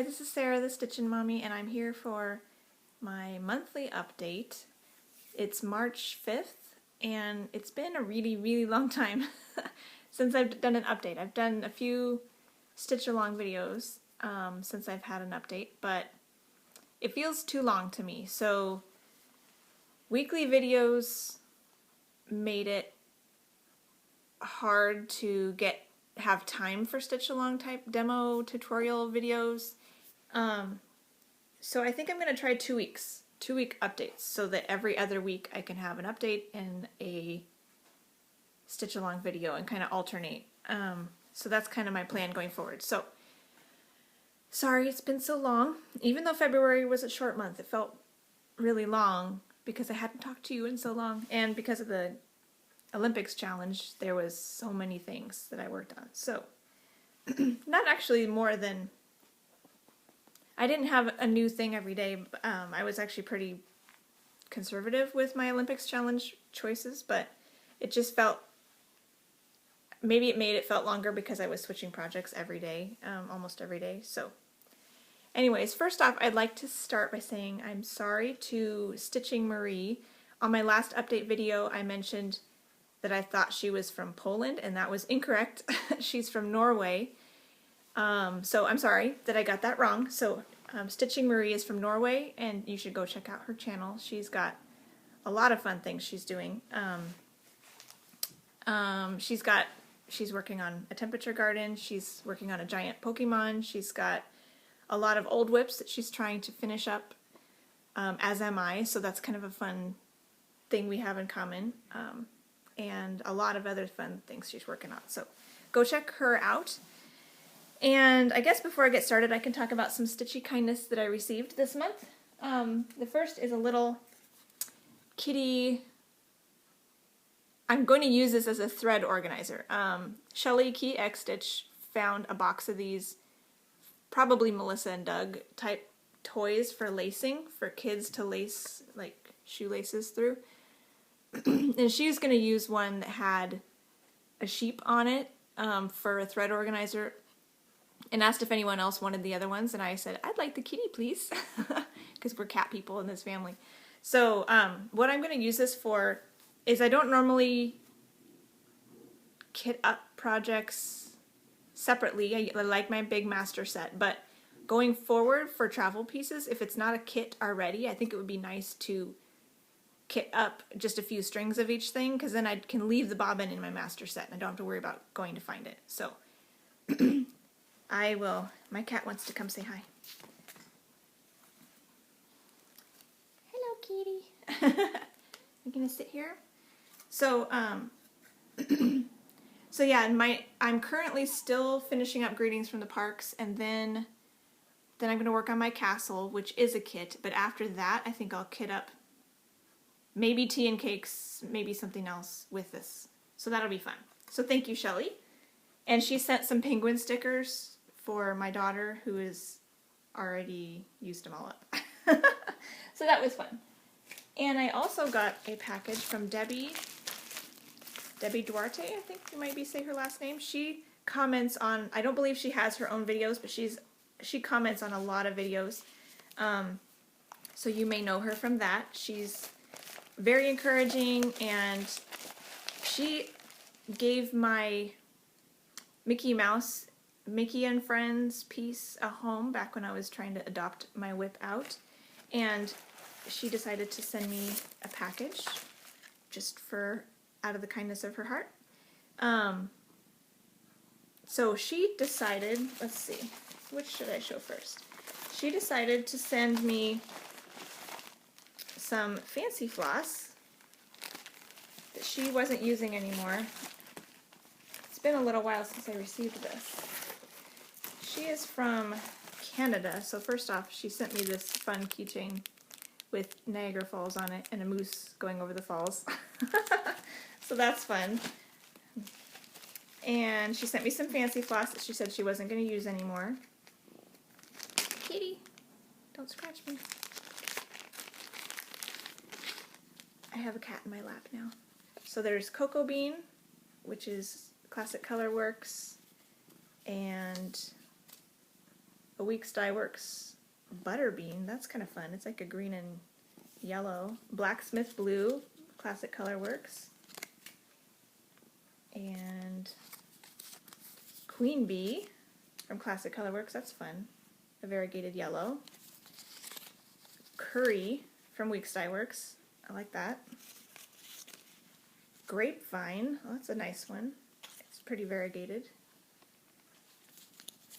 guys, this is Sarah, the Stitchin' Mommy, and I'm here for my monthly update. It's March 5th, and it's been a really long time since I've done an update. I've done a few stitch-along videos since I've had an update, but it feels too long to me, so weekly videos made it hard to have time for stitch-along type demo tutorial videos. So I think I'm going to try 2 weeks, 2-week updates, so that every other week I can have an update and a stitch-along video and kind of alternate. So that's kind of my plan going forward. So, sorry it's been so long. Even though February was a short month, it felt really long because I hadn't talked to you in so long, and because of the Olympics challenge, there was so many things that I worked on. So, not actually more than, I didn't have a new thing every day. I was actually pretty conservative with my Olympics challenge choices, but it just felt, maybe it made it felt longer because I was switching projects every day, almost every day. So, anyways, first off, I'd like to start by saying I'm sorry to Stitching Marie. On my last update video, I mentioned that I thought she was from Poland, and that was incorrect. She's from Norway. So I'm sorry that I got that wrong. So Stitching Marie is from Norway, and you should go check out her channel. She's got a lot of fun things she's doing. She's working on a temperature garden. She's working on a giant Pokemon. She's got a lot of old whips that she's trying to finish up, as am I. So that's kind of a fun thing we have in common. And a lot of other fun things she's working on. So go check her out. And I guess before I get started, I can talk about some stitchy kindness that I received this month. The first is a little kitty. I'm going to use this as a thread organizer. Shelly Key X Stitch found a box of these, probably Melissa and Doug type toys for lacing, for kids to lace like shoelaces through. And she's going to use one that had a sheep on it for a thread organizer, and asked if anyone else wanted the other ones, and I said, I'd like the kitty, please, because we're cat people in this family. So what I'm going to use this for is, I don't normally kit up projects separately. I like my big master set, but going forward for travel pieces, if it's not a kit already, I think it would be nice to kit up just a few strings of each thing, because then I can leave the bobbin in my master set and I don't have to worry about going to find it. So I will. My cat wants to come say hi. Hello, kitty. You're gonna sit here. So so yeah, I'm currently still finishing up Greetings from the Parks, and then I'm gonna work on my castle, which is a kit. But after that, I think I'll kit up maybe tea and cakes, maybe something else with this. So that'll be fun. So thank you, Shelly. And she sent some penguin stickers for my daughter, who has already used them all up. So that was fun. And I also got a package from Debbie Duarte, I think you might say her last name. She comments on, I don't believe she has her own videos, but she comments on a lot of videos. So you may know her from that. She's very encouraging, and she gave my Mickey and Friends piece a home back when I was trying to adopt my whip out, and she decided to send me a package just out of the kindness of her heart. So she decided, let's see, which should I show first? She decided to send me some fancy floss that she wasn't using anymore. It's been a little while since I received this. She is from Canada, so first off, she sent me this fun keychain with Niagara Falls on it and a moose going over the falls. So that's fun. And she sent me some fancy floss that she said she wasn't going to use anymore. Kitty, don't scratch me. I have a cat in my lap now. So there's Cocoa Bean, which is Classic Color Works, and a Weeks Dye Works Butterbean. That's kind of fun. It's like a green and yellow. Blacksmith Blue, Classic Color Works. And Queen Bee from Classic Color Works. That's fun. A variegated yellow. Curry from Weeks Dye Works. I like that. Grapevine. Oh, that's a nice one. It's pretty variegated.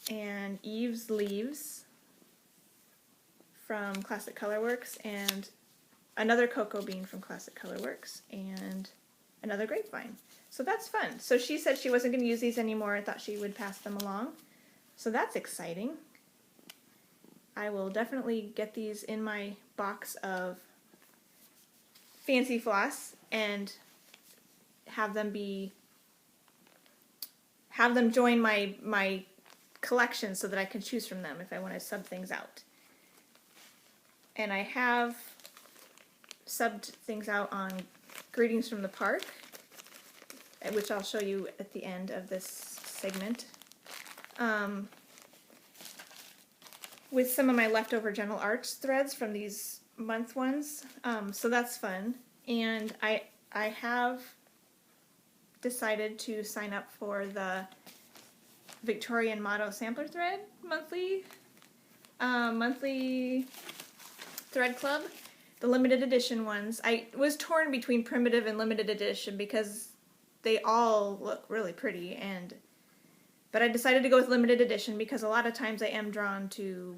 And Eve's Leaves from Classic Color Works, and another Cocoa Bean from Classic Color Works, and another Grapevine. So that's fun. So she said she wasn't going to use these anymore. I thought she would pass them along. So that's exciting. I will definitely get these in my box of fancy floss and have them join my collection so that I can choose from them if I want to sub things out. And I have subbed things out on Greetings from the Park, which I'll show you at the end of this segment, with some of my leftover Gentle Arts threads from these month ones. So that's fun. And I have decided to sign up for the Victorian Motto Sampler Thread monthly thread club, the limited edition ones. I was torn between primitive and limited edition because they all look really pretty, but I decided to go with limited edition because a lot of times I am drawn to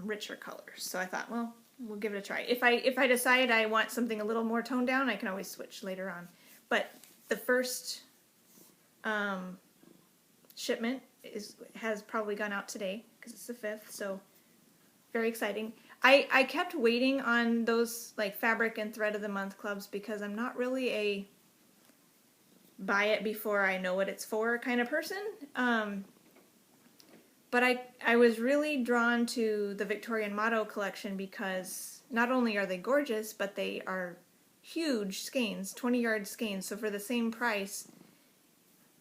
richer colors. So I thought, well, we'll give it a try. If I decide I want something a little more toned down, I can always switch later on. But the first shipment has probably gone out today because it's the 5th, so very exciting. I kept waiting on those like fabric and thread of the month clubs because I'm not really a buy it before I know what it's for kind of person. But I was really drawn to the Victorian Motto collection because not only are they gorgeous, but they are huge skeins, 20-yard skeins. So for the same price,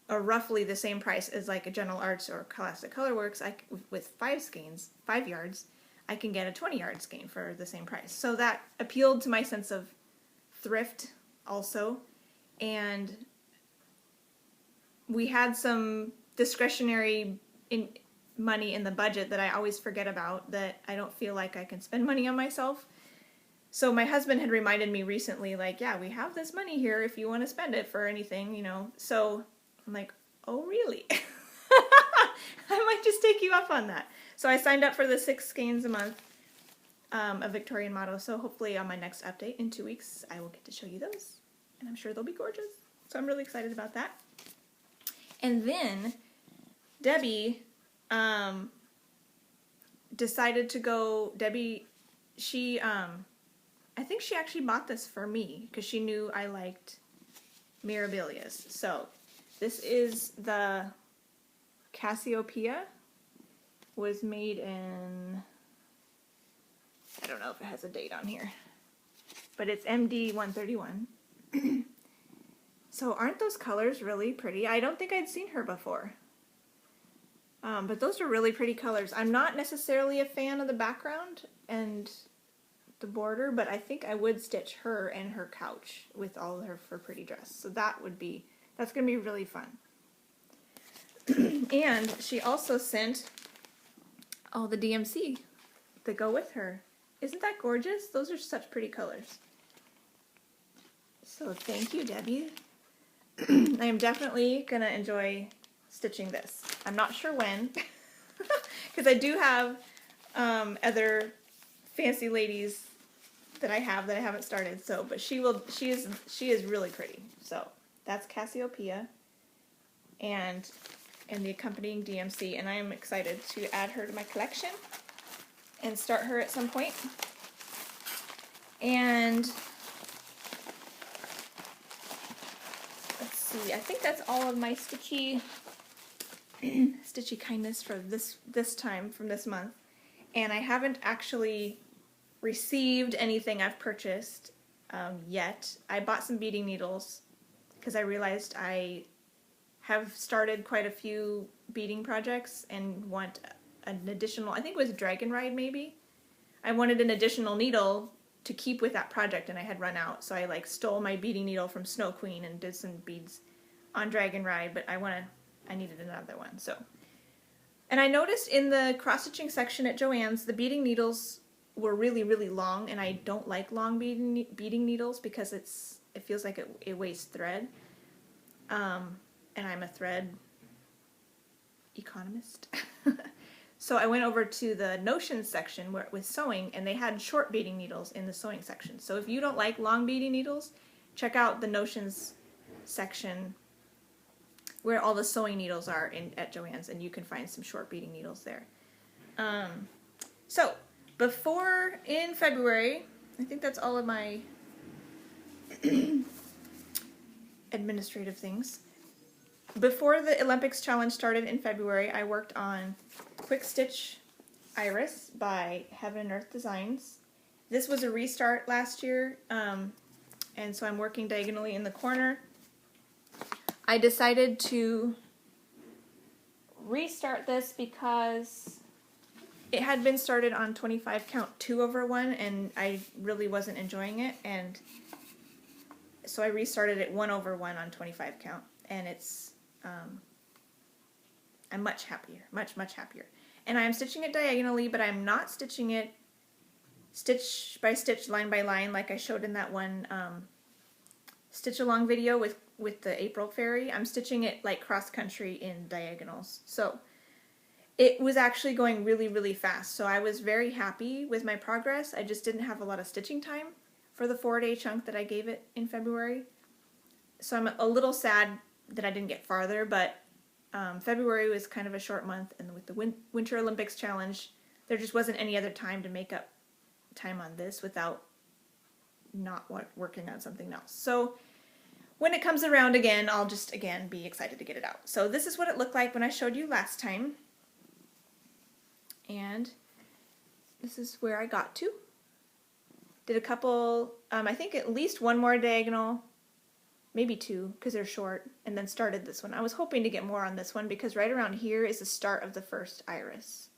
or roughly the same price as like a Gentle Arts or Classic Color Works, with 5 skeins, 5 yards, I can get a 20-yard skein for the same price. So that appealed to my sense of thrift also. And we had some discretionary money in the budget that I always forget about, that I don't feel like I can spend money on myself. So my husband had reminded me recently, like, yeah, we have this money here if you want to spend it for anything, you know. So I'm like, oh, really? I might just take you up on that. So I signed up for the 6 skeins a month of Victorian Motto. So hopefully on my next update in 2 weeks, I will get to show you those. And I'm sure they'll be gorgeous. So I'm really excited about that. And then Debbie decided to go, she, I think she actually bought this for me because she knew I liked Mirabilias. So this is the Cassiopeia, was made in, I don't know if it has a date on here, but it's MD 131. So aren't those colors really pretty? I don't think I'd seen her before. But those are really pretty colors. I'm not necessarily a fan of the background and the border, but I think I would stitch her and her couch with all of her pretty dress. So that's going to be really fun. And she also sent all the DMC that go with her. Isn't that gorgeous? Those are such pretty colors. So thank you, Debbie. I am definitely going to enjoy stitching this. I'm not sure when, because I do have other fancy ladies that I haven't started. So, but she is really pretty. So that's Cassiopeia and the accompanying DMC, and I am excited to add her to my collection and start her at some point. And let's see, I think that's all of my stitchy kindness for this time from this month. And I haven't actually received anything I've purchased yet. I bought some beading needles because I realized I have started quite a few beading projects and want an additional, I think it was Dragon Ride maybe. I wanted an additional needle to keep with that project, and I had run out, so I like stole my beading needle from Snow Queen and did some beads on Dragon Ride, but I needed another one. So, and I noticed in the cross-stitching section at Joann's, the beading needles were really, really long, and I don't like long beading needles because it feels like it wastes thread. And I'm a thread economist. So I went over to the Notions section with sewing, and they had short beading needles in the sewing section. So if you don't like long beading needles, check out the Notions section where all the sewing needles are at Joann's, and you can find some short beading needles there. So before, in February, I think that's all of my administrative things. Before the Olympics challenge started in February, I worked on Quick Stitch Iris by Heaven and Earth Designs. This was a restart last year, and so I'm working diagonally in the corner. I decided to restart this because it had been started on 25 count 2/1, and I really wasn't enjoying it, and so I restarted it 1/1 on 25 count, and it's I'm much happier, much happier. And I am stitching it diagonally, but I'm not stitching it stitch by stitch, line by line, like I showed in that one stitch along video with the April fairy. I'm stitching it like cross country in diagonals. So it was actually going really, really fast. So I was very happy with my progress. I just didn't have a lot of stitching time for the 4-day chunk that I gave it in February. So I'm a little sad that I didn't get farther, but February was kind of a short month, and with the Winter Olympics challenge, there just wasn't any other time to make up time on this without not working on something else. So when it comes around again, I'll just again be excited to get it out. So this is what it looked like when I showed you last time, and this is where I got to. Did a couple, I think at least one more diagonal, maybe two, because they're short, and then started this one. I was hoping to get more on this one because right around here is the start of the first iris.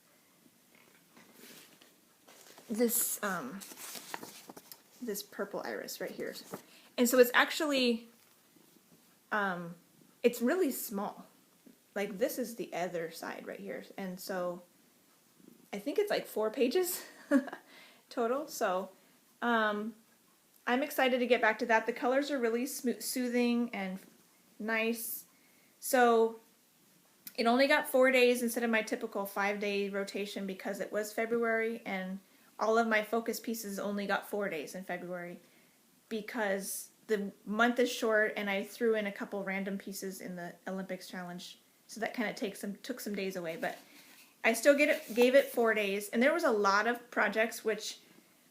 This this purple iris right here. And so it's actually, it's really small. Like this is the other side right here. And so I think it's like 4 pages total. So I'm excited to get back to that. The colors are really soothing and nice. So it only got 4 days instead of my typical 5-day rotation because it was February, and all of my focus pieces only got 4 days in February because the month is short, and I threw in a couple random pieces in the Olympics challenge, so that kind of took some days away. But I still gave it 4 days, and there was a lot of projects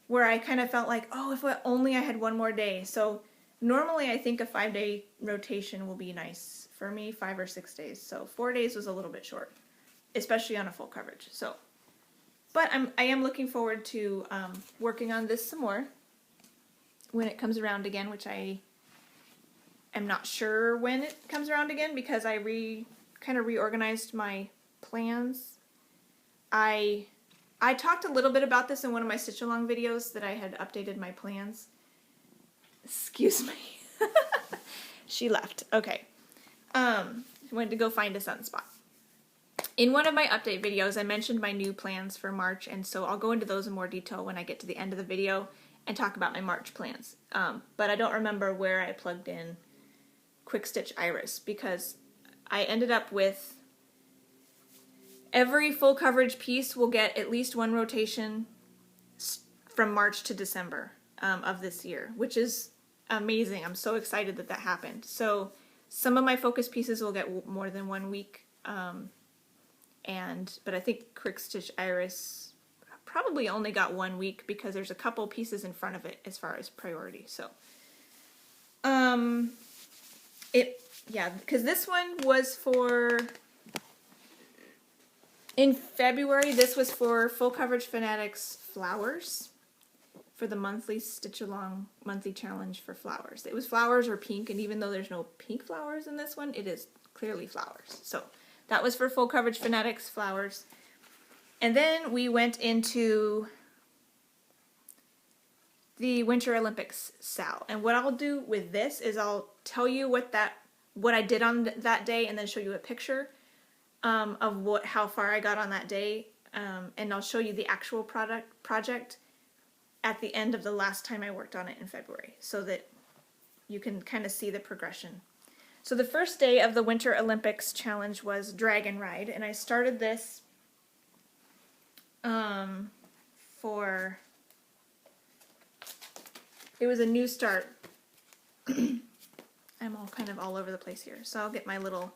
where I kind of felt like, oh, if only I had 1 more day. So normally I think a 5-day rotation will be nice for me, 5 or 6 days. So 4 days was a little bit short, especially on a full coverage. So, but I am looking forward to working on this some more when it comes around again, which I am not sure when it comes around again because I kind of reorganized my plans. I talked a little bit about this in one of my stitch along videos that I had updated my plans. Excuse me. She left. Okay. Went to go find a sunspot. In one of my update videos, I mentioned my new plans for March, and so I'll go into those in more detail when I get to the end of the video and talk about my March plans. But I don't remember where I plugged in Quick Stitch Iris because I ended up with every full coverage piece will get at least 1 rotation from March to December of this year, which is amazing. I'm so excited that that happened. So some of my focus pieces will get more than 1 week, but I think Quick Stitch Iris probably only got 1 week because there's a couple pieces in front of it as far as priority. So, because this one was for. In February, this was for Full Coverage Fanatics Flowers, for the monthly Stitch Along monthly challenge for flowers. It was flowers or pink, and even though there's no pink flowers in this one, it is clearly flowers. So that was for Full Coverage Fanatics Flowers. And then we went into the Winter Olympics SAL. And what I'll do with this is I'll tell you what I did on that day, and then show you a picture of how far I got on that day, and I'll show you the actual project at the end of the last time I worked on it in February, so that you can kind of see the progression. So the first day of the Winter Olympics challenge was Dragon Ride, and I started this it was a new start. I'm all over the place here, so I'll get my little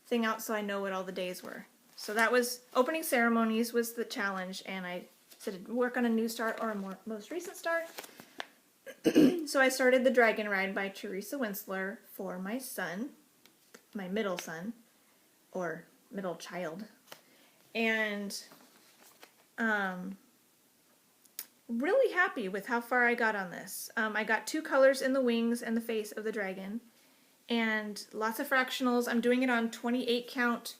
thing out so I know what all the days were. So that was opening ceremonies was the challenge, and I said work on a new start or a most recent start. So I started the Dragon Ride by Teresa Winsler for my son, my middle son, or middle child, and really happy with how far I got on this. I got 2 colors in the wings and the face of the dragon, and lots of fractionals. I'm doing it on 28 count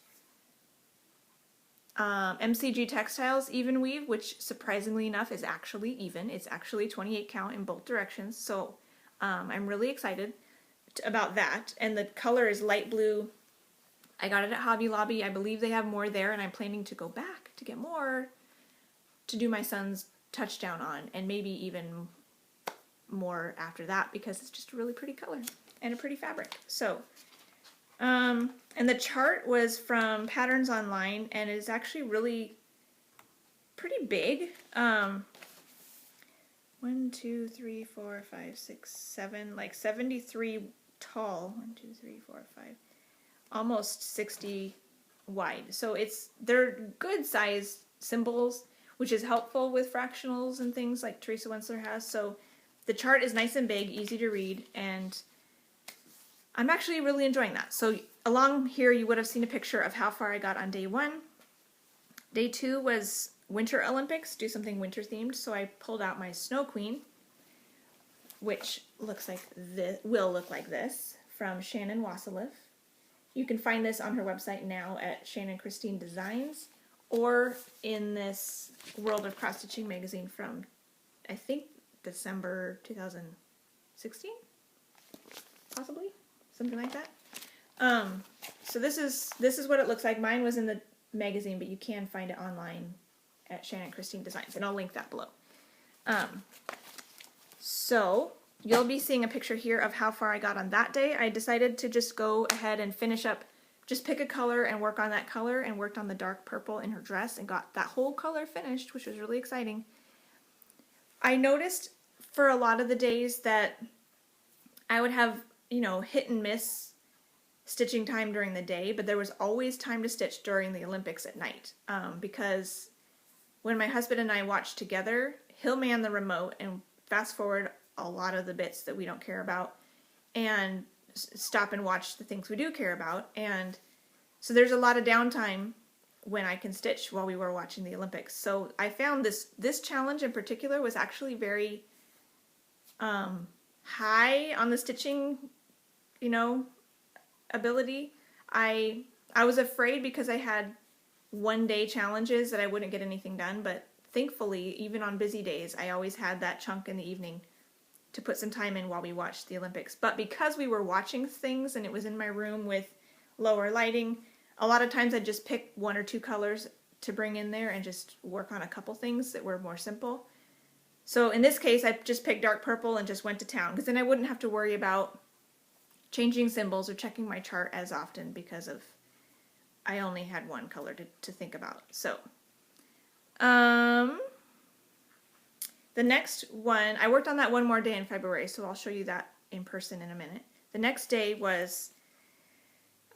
MCG Textiles even weave, which surprisingly enough is actually even. It's actually 28 count in both directions, so I'm really excited about that. And the color is light blue. I got it at Hobby Lobby. I believe they have more there, and I'm planning to go back to get more to do my son's touchdown on, and maybe even more after that, because it's just a really pretty color and a pretty fabric. So and the chart was from Patterns Online, and it is actually really pretty big. 1, 2, 3, 4, 5, 6, 7, like 73 tall. 1, 2, 3, 4, 5, almost 60 wide. So they're good size symbols, which is helpful with fractionals and things like Teresa Winsler has. So the chart is nice and big, easy to read, and I'm actually really enjoying that. So along here you would have seen a picture of how far I got on day 1. Day 2 was Winter Olympics, do something winter themed. So I pulled out my Snow Queen, which looks like this, will look like this, from Shannon Wassiliff. You can find this on her website now at Shannon Christine Designs, or in this World of Cross Stitching magazine from, I think, December 2016, possibly, something like that. So this is what it looks like. Mine was in the magazine, but you can find it online at Shannon Christine Designs, and I'll link that below. So you'll be seeing a picture here of how far I got on that day. I decided to just go ahead and finish up, just pick a color and work on that color, and worked on the dark purple in her dress and got that whole color finished, which was really exciting. I noticed for a lot of the days that I would have, hit and miss stitching time during the day, but there was always time to stitch during the Olympics at night, because when my husband and I watch together, he'll man the remote and fast forward a lot of the bits that we don't care about and stop and watch the things we do care about. And so there's a lot of downtime when I can stitch while we were watching the Olympics. So I found this challenge in particular was actually very high on the stitching, ability. I was afraid because I had one-day challenges that I wouldn't get anything done, but thankfully, even on busy days, I always had that chunk in the evening to put some time in while we watched the Olympics. But because we were watching things and it was in my room with lower lighting, a lot of times I'd just pick 1 or 2 colors to bring in there and just work on a couple things that were more simple. So in this case, I just picked dark purple and just went to town, because then I wouldn't have to worry about changing symbols or checking my chart as often, because I only had 1 color to think about. So the next one, I worked on that one more day in February, so I'll show you that in person in a minute. The next day was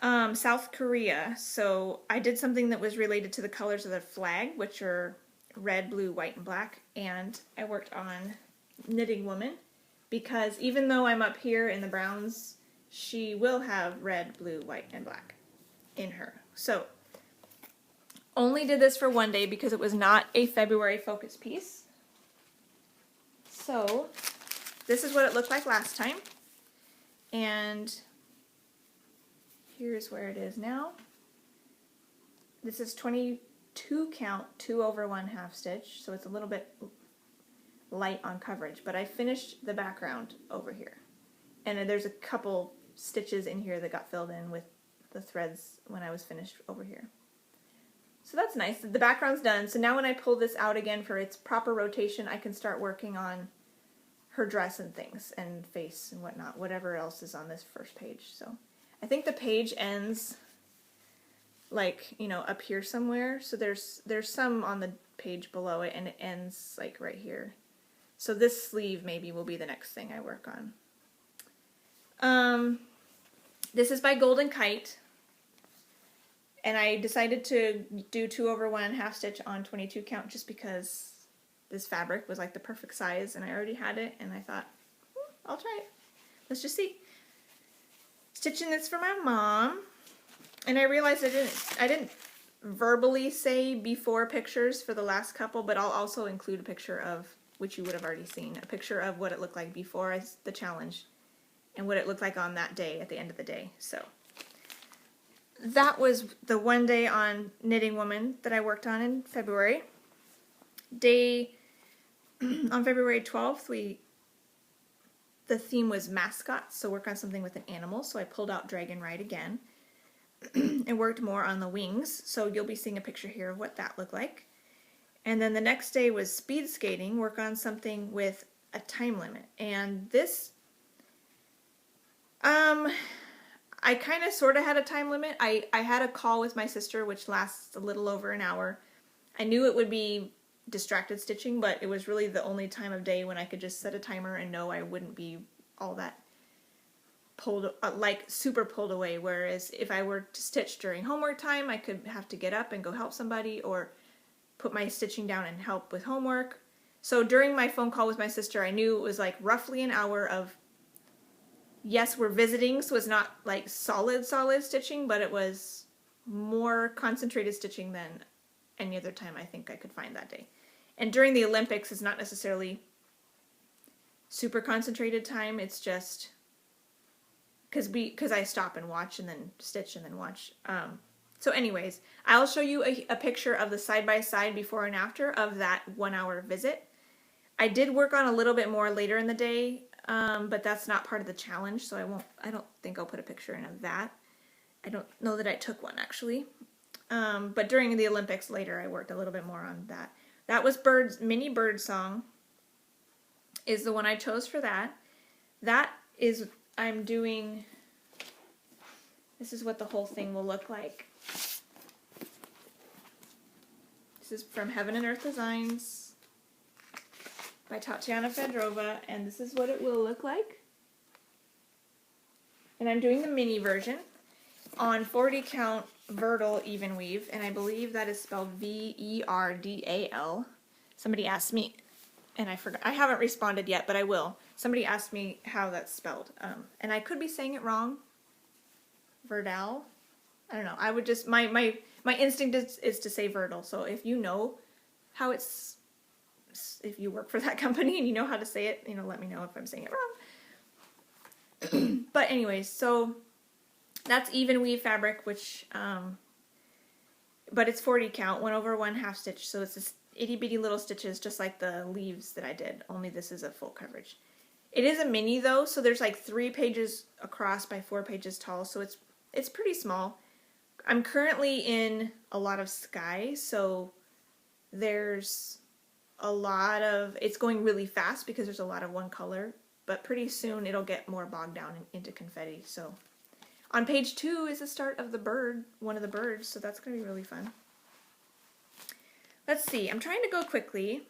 South Korea, so I did something that was related to the colors of the flag, which are red, blue, white, and black, and I worked on Knitting Woman, because even though I'm up here in the browns, she will have red, blue, white, and black in her. So only did this for 1 day because it was not a February focus piece. So this is what it looked like last time, and here's where it is now. This is 22 2 count 2 over 1 half stitch, so it's a little bit light on coverage, but I finished the background over here. And then there's a couple stitches in here that got filled in with the threads when I was finished over here. So that's nice. The background's done. So now when I pull this out again for its proper rotation, I can start working on her dress and things, and face and whatnot, whatever else is on this first page. So I think the page ends like, you know, up here somewhere. So there's some on the page below it, and it ends like right here. So this sleeve maybe will be the next thing I work on. This is by Golden Kite. And I decided to do 2 over 1 half stitch on 22 count just because this fabric was like the perfect size and I already had it, and I thought, I'll try it. Let's just see. Stitching this for my mom, and I realized I didn't verbally say before pictures for the last couple, but I'll also include a picture of, which you would have already seen, a picture of what it looked like before the challenge and what it looked like on that day at the end of the day. So that was the one day on Knitting Woman that I worked on in February. On February 12th, the theme was mascots, so work on something with an animal. So I pulled out Dragon Ride again and worked more on the wings. So you'll be seeing a picture here of what that looked like. And then the next day was speed skating, work on something with a time limit. And this, I kind of sort of had a time limit. I had a call with my sister, which lasts a little over an hour. I knew it would be distracted stitching, but it was really the only time of day when I could just set a timer and know I wouldn't be all that pulled, like super pulled away. Whereas if I were to stitch during homework time, I could have to get up and go help somebody or put my stitching down and help with homework. So during my phone call with my sister, I knew it was like roughly an hour of, yes, we're visiting, so it's not like solid stitching, but it was more concentrated stitching than any other time I think I could find that day. And during the Olympics, it's not necessarily super concentrated time. It's just because I stop and watch and then stitch and then watch. So anyways, I'll show you a picture of the side-by-side before and after of that 1 hour visit. I did work on a little bit more later in the day, but that's not part of the challenge, so I don't think I'll put a picture in of that. I don't know that I took one actually. But during the Olympics later, I worked a little bit more on that. That was Mini Birdsong is the one I chose for that. That is, I'm doing, this is what the whole thing will look like. This is from Heaven and Earth Designs by Tatyana Fedorova, and this is what it will look like. And I'm doing the mini version on 40 count Verdal even weave, and I believe that is spelled V-E-R-D-A-L. Somebody asked me, and I forgot. I haven't responded yet, but I will. Somebody asked me how that's spelled, and I could be saying it wrong. Verdal? I don't know. I would just, my instinct is to say Verdal, so if you know how it's, if you work for that company and you know how to say it, let me know if I'm saying it wrong. But anyways, so that's even weave fabric, which, but it's 40 count, 1 over 1 half stitch, so it's this itty bitty little stitches, just like the leaves that I did, only this is a full coverage. It is a mini though, so there's like 3 pages across by 4 pages tall, so it's pretty small. I'm currently in a lot of sky, so there's a lot of, it's going really fast because there's a lot of one color, but pretty soon it'll get more bogged down into confetti. So on page 2 is the start of the bird, one of the birds, so that's going to be really fun. Let's see, I'm trying to go quickly.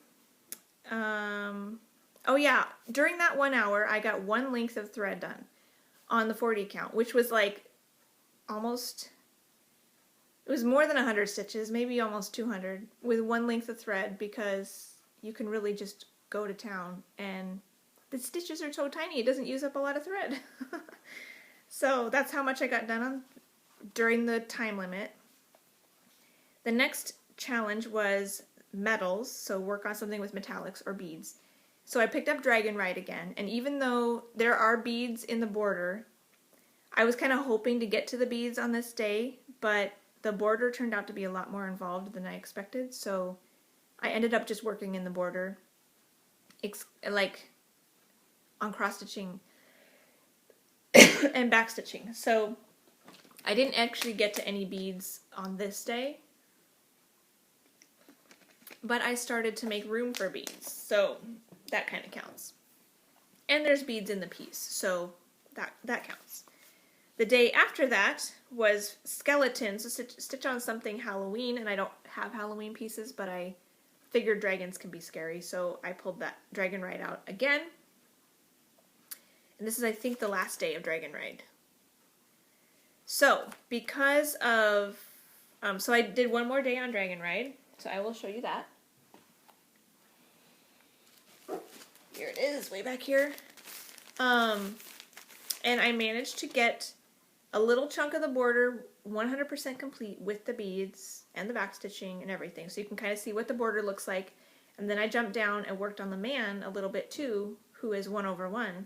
Oh yeah, during that 1 hour, I got 1 length of thread done on the 40 count, which was like almost, it was more than 100 stitches, maybe almost 200, with 1 length of thread, because you can really just go to town, and the stitches are so tiny, it doesn't use up a lot of thread. So that's how much I got done during the time limit. The next challenge was metals, so work on something with metallics or beads. So I picked up Dragon Ride again, and even though there are beads in the border, I was kind of hoping to get to the beads on this day, but the border turned out to be a lot more involved than I expected, so I ended up just working in the border, like on cross-stitching and back-stitching. So I didn't actually get to any beads on this day, but I started to make room for beads, so that kind of counts. And there's beads in the piece, so that counts. The day after that was skeletons, so stitch on something Halloween, and I don't have Halloween pieces, but I figured dragons can be scary, so I pulled that Dragon Ride out again. And this is, I think, the last day of Dragon Ride. So, because of, so I did one more day on Dragon Ride, so I will show you that. Here it is, way back here. And I managed to get a little chunk of the border 100% complete with the beads and the back stitching and everything. So you can kind of see what the border looks like. And then I jumped down and worked on the man a little bit too, who is 1/1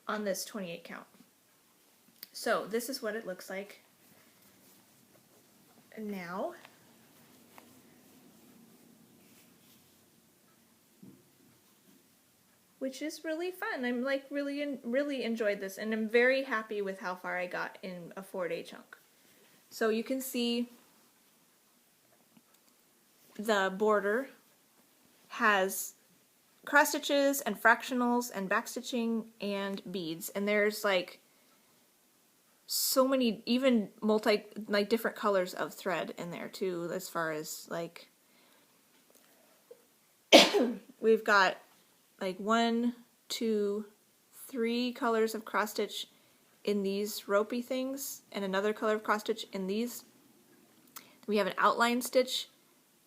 on this 28 count. So this is what it looks like now. Which is really fun. I'm like really enjoyed this, and I'm very happy with how far I got in a 4-day chunk. So you can see the border has cross stitches and fractionals and back stitching and beads, and there's like so many, even different colors of thread in there too, as far as like we've got like 1, 2, 3 colors of cross stitch in these ropey things, and another color of cross stitch in these. We have an outline stitch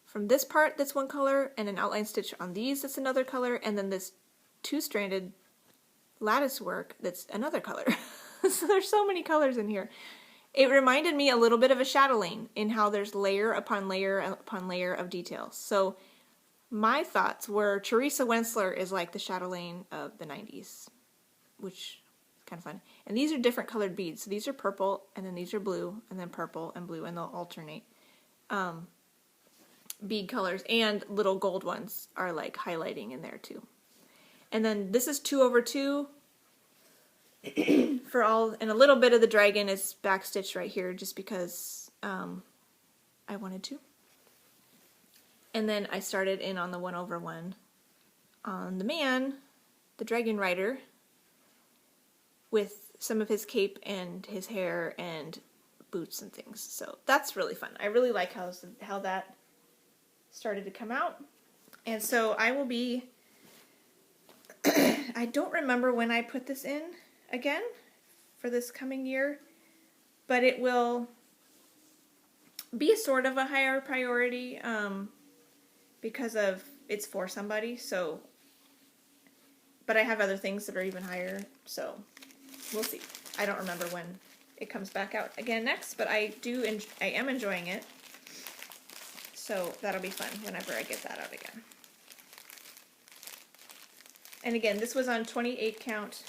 from this part that's one color, and an outline stitch on these that's another color, and then this 2-stranded lattice work that's another color. So there's so many colors in here. It reminded me a little bit of a chatelaine in how there's layer upon layer upon layer of details. So my thoughts were Teresa Wensler is like the chatelaine of the 90s, which is kind of fun. And these are different colored beads. So these are purple, and then these are blue, and then purple and blue, and they'll alternate. Bead colors, and little gold ones are like highlighting in there too. And then this is 2/2 for all, and a little bit of the dragon is backstitched right here just because I wanted to. And then I started in on the 1/1 on the man, the dragon rider, with some of his cape and his hair and boots and things. So that's really fun. I really like how that started to come out. And so I will be, I don't remember when I put this in again for this coming year, but it will be sort of a higher priority because of it's for somebody. So, but I have other things that are even higher, so we'll see. I don't remember when it comes back out again next, but I am enjoying it. So that'll be fun whenever I get that out again. And again, this was on 28 count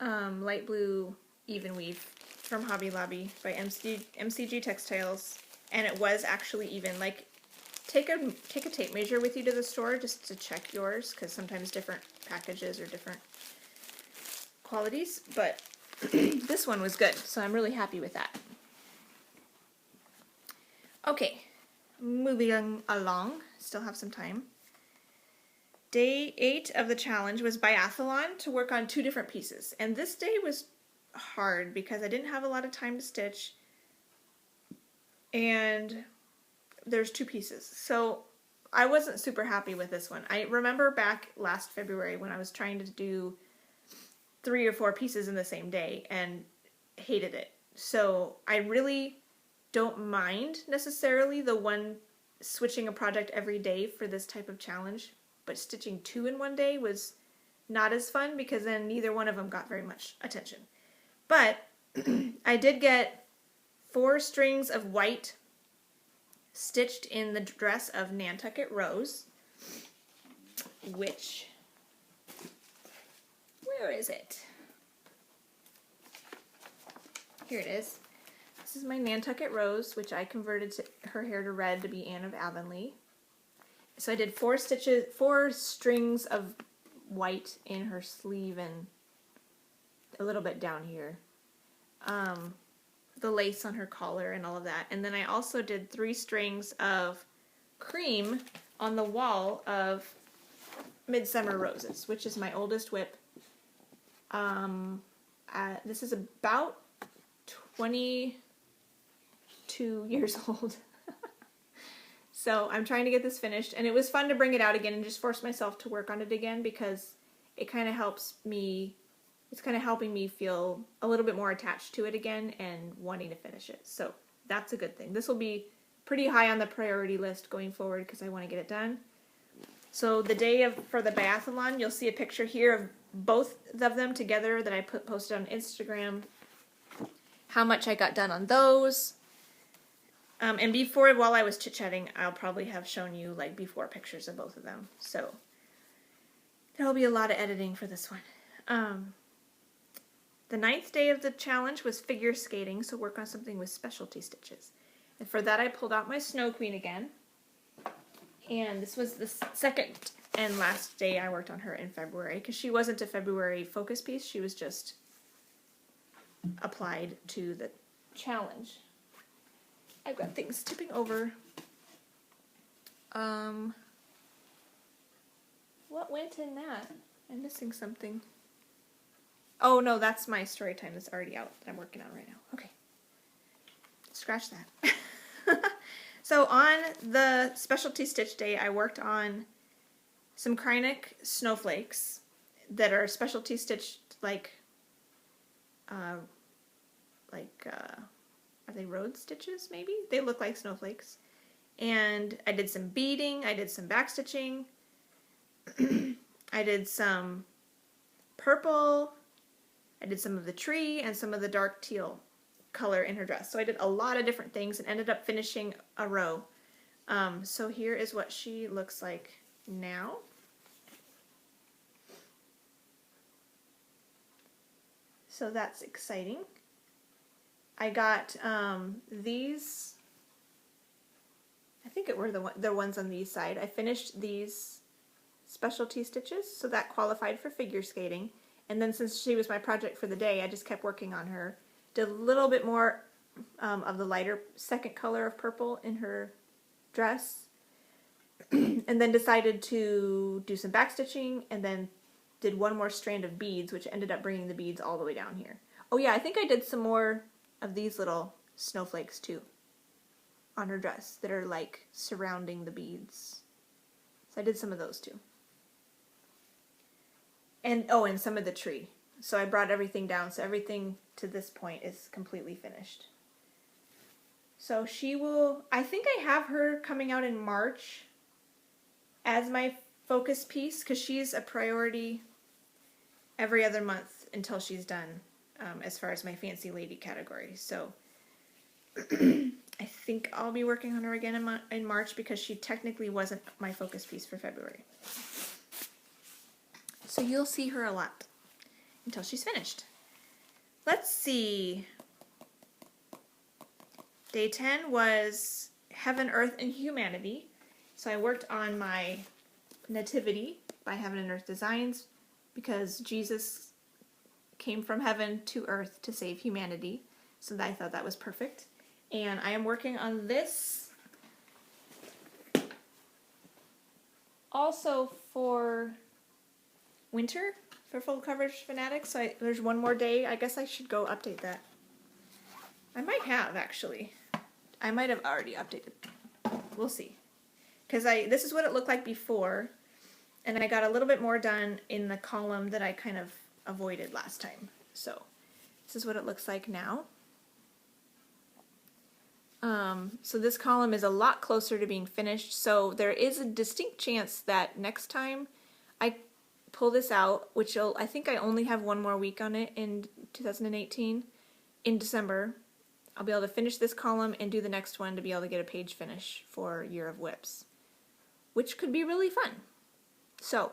light blue even weave from Hobby Lobby by MCG Textiles, and it was actually even. Like, take a tape measure with you to the store just to check yours, because sometimes different packages are different qualities, but this one was good, so I'm really happy with that. Okay, moving along, still have some time. Day 8 of the challenge was biathlon to work on 2 different pieces, and this day was hard because I didn't have a lot of time to stitch, and there's 2 pieces, so I wasn't super happy with this one. I remember back last February when I was trying to do 3 or 4 pieces in the same day and hated it. So I really don't mind necessarily the one switching a project every day for this type of challenge, but stitching 2 in one day was not as fun because then neither one of them got very much attention. But I did get 4 strings of white stitched in the dress of Nantucket Rose, which, where is it? Here it is. This is my Nantucket Rose, which I converted her hair to red to be Anne of Avonlea. So I did 4 strings of white in her sleeve and a little bit down here. The lace on her collar and all of that. And then I also did 3 strings of cream on the wall of Midsummer Roses, which is my oldest whip. This is about 22 years old. So I'm trying to get this finished, and it was fun to bring it out again and just force myself to work on it again, because it kind of helps me, it's kind of helping me feel a little bit more attached to it again and wanting to finish it. So that's a good thing. This will be pretty high on the priority list going forward because I want to get it done. So the day for the biathlon, you'll see a picture here of both of them together that I posted on Instagram, how much I got done on those. And before, while I was chit-chatting, I'll probably have shown you like before pictures of both of them. So there will be a lot of editing for this one. The 9th day of the challenge was figure skating, so work on something with specialty stitches. And for that I pulled out my Snow Queen again. And this was the second and last day I worked on her in February, because she wasn't a February focus piece, she was just applied to the challenge. I've got things tipping over. What went in that? I'm missing something. Oh no, that's my story time that's already out that I'm working on right now. Okay. Scratch that. So on the specialty stitch day, I worked on some Krynic snowflakes that are specialty stitched are they road stitches maybe? They look like snowflakes. And I did some beading, I did some backstitching, I did some purple, I did some of the tree and some of the dark teal color in her dress. So I did a lot of different things and ended up finishing a row. So here is what she looks like now. So that's exciting. I got these, I think it were the ones on the east side. I finished these specialty stitches, so that qualified for figure skating. And then since she was my project for the day, I just kept working on her. Did a little bit more of the lighter second color of purple in her dress. And then decided to do some backstitching, and then did one more strand of beads, which ended up bringing the beads all the way down here. Oh yeah, I think I did some more of these little snowflakes too on her dress that are like surrounding the beads. So I did some of those too. And oh, and some of the tree. So I brought everything down, so everything to this point is completely finished. So she will, I think I have her coming out in March as my focus piece, because she's a priority every other month until she's done, as far as my fancy lady category. So I think I'll be working on her again in March, because she technically wasn't my focus piece for February. So you'll see her a lot until she's finished. Let's see. Day 10 was Heaven, Earth, and Humanity. So I worked on my Nativity by Heaven and Earth Designs, because Jesus came from heaven to earth to save humanity. So I thought that was perfect. And I am working on this also for winter for full coverage fanatics. So there's one more day. I guess I should go update that. I might have, actually. I might have already updated. We'll see. Because this is what it looked like before, and I got a little bit more done in the column that I kind of avoided last time. So this is what it looks like now. So this column is a lot closer to being finished, so there is a distinct chance that next time I pull this out, which I think I only have one more week on it in 2018, in December, I'll be able to finish this column and do the next one to be able to get a page finish for Year of Whips, which could be really fun. So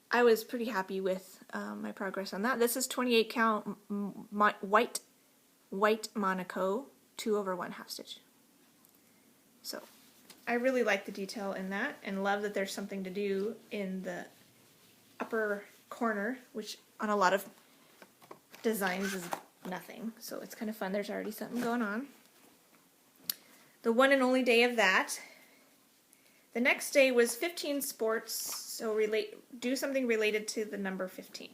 I was pretty happy with my progress on that. This is 28 count white Monaco, 2 over 1 half stitch. So I really like the detail in that and love that there's something to do in the upper corner, which on a lot of designs is nothing. So it's kind of fun. There's already something going on. The one and only day of that. The next day was 15 sports, so do something related to the number 15.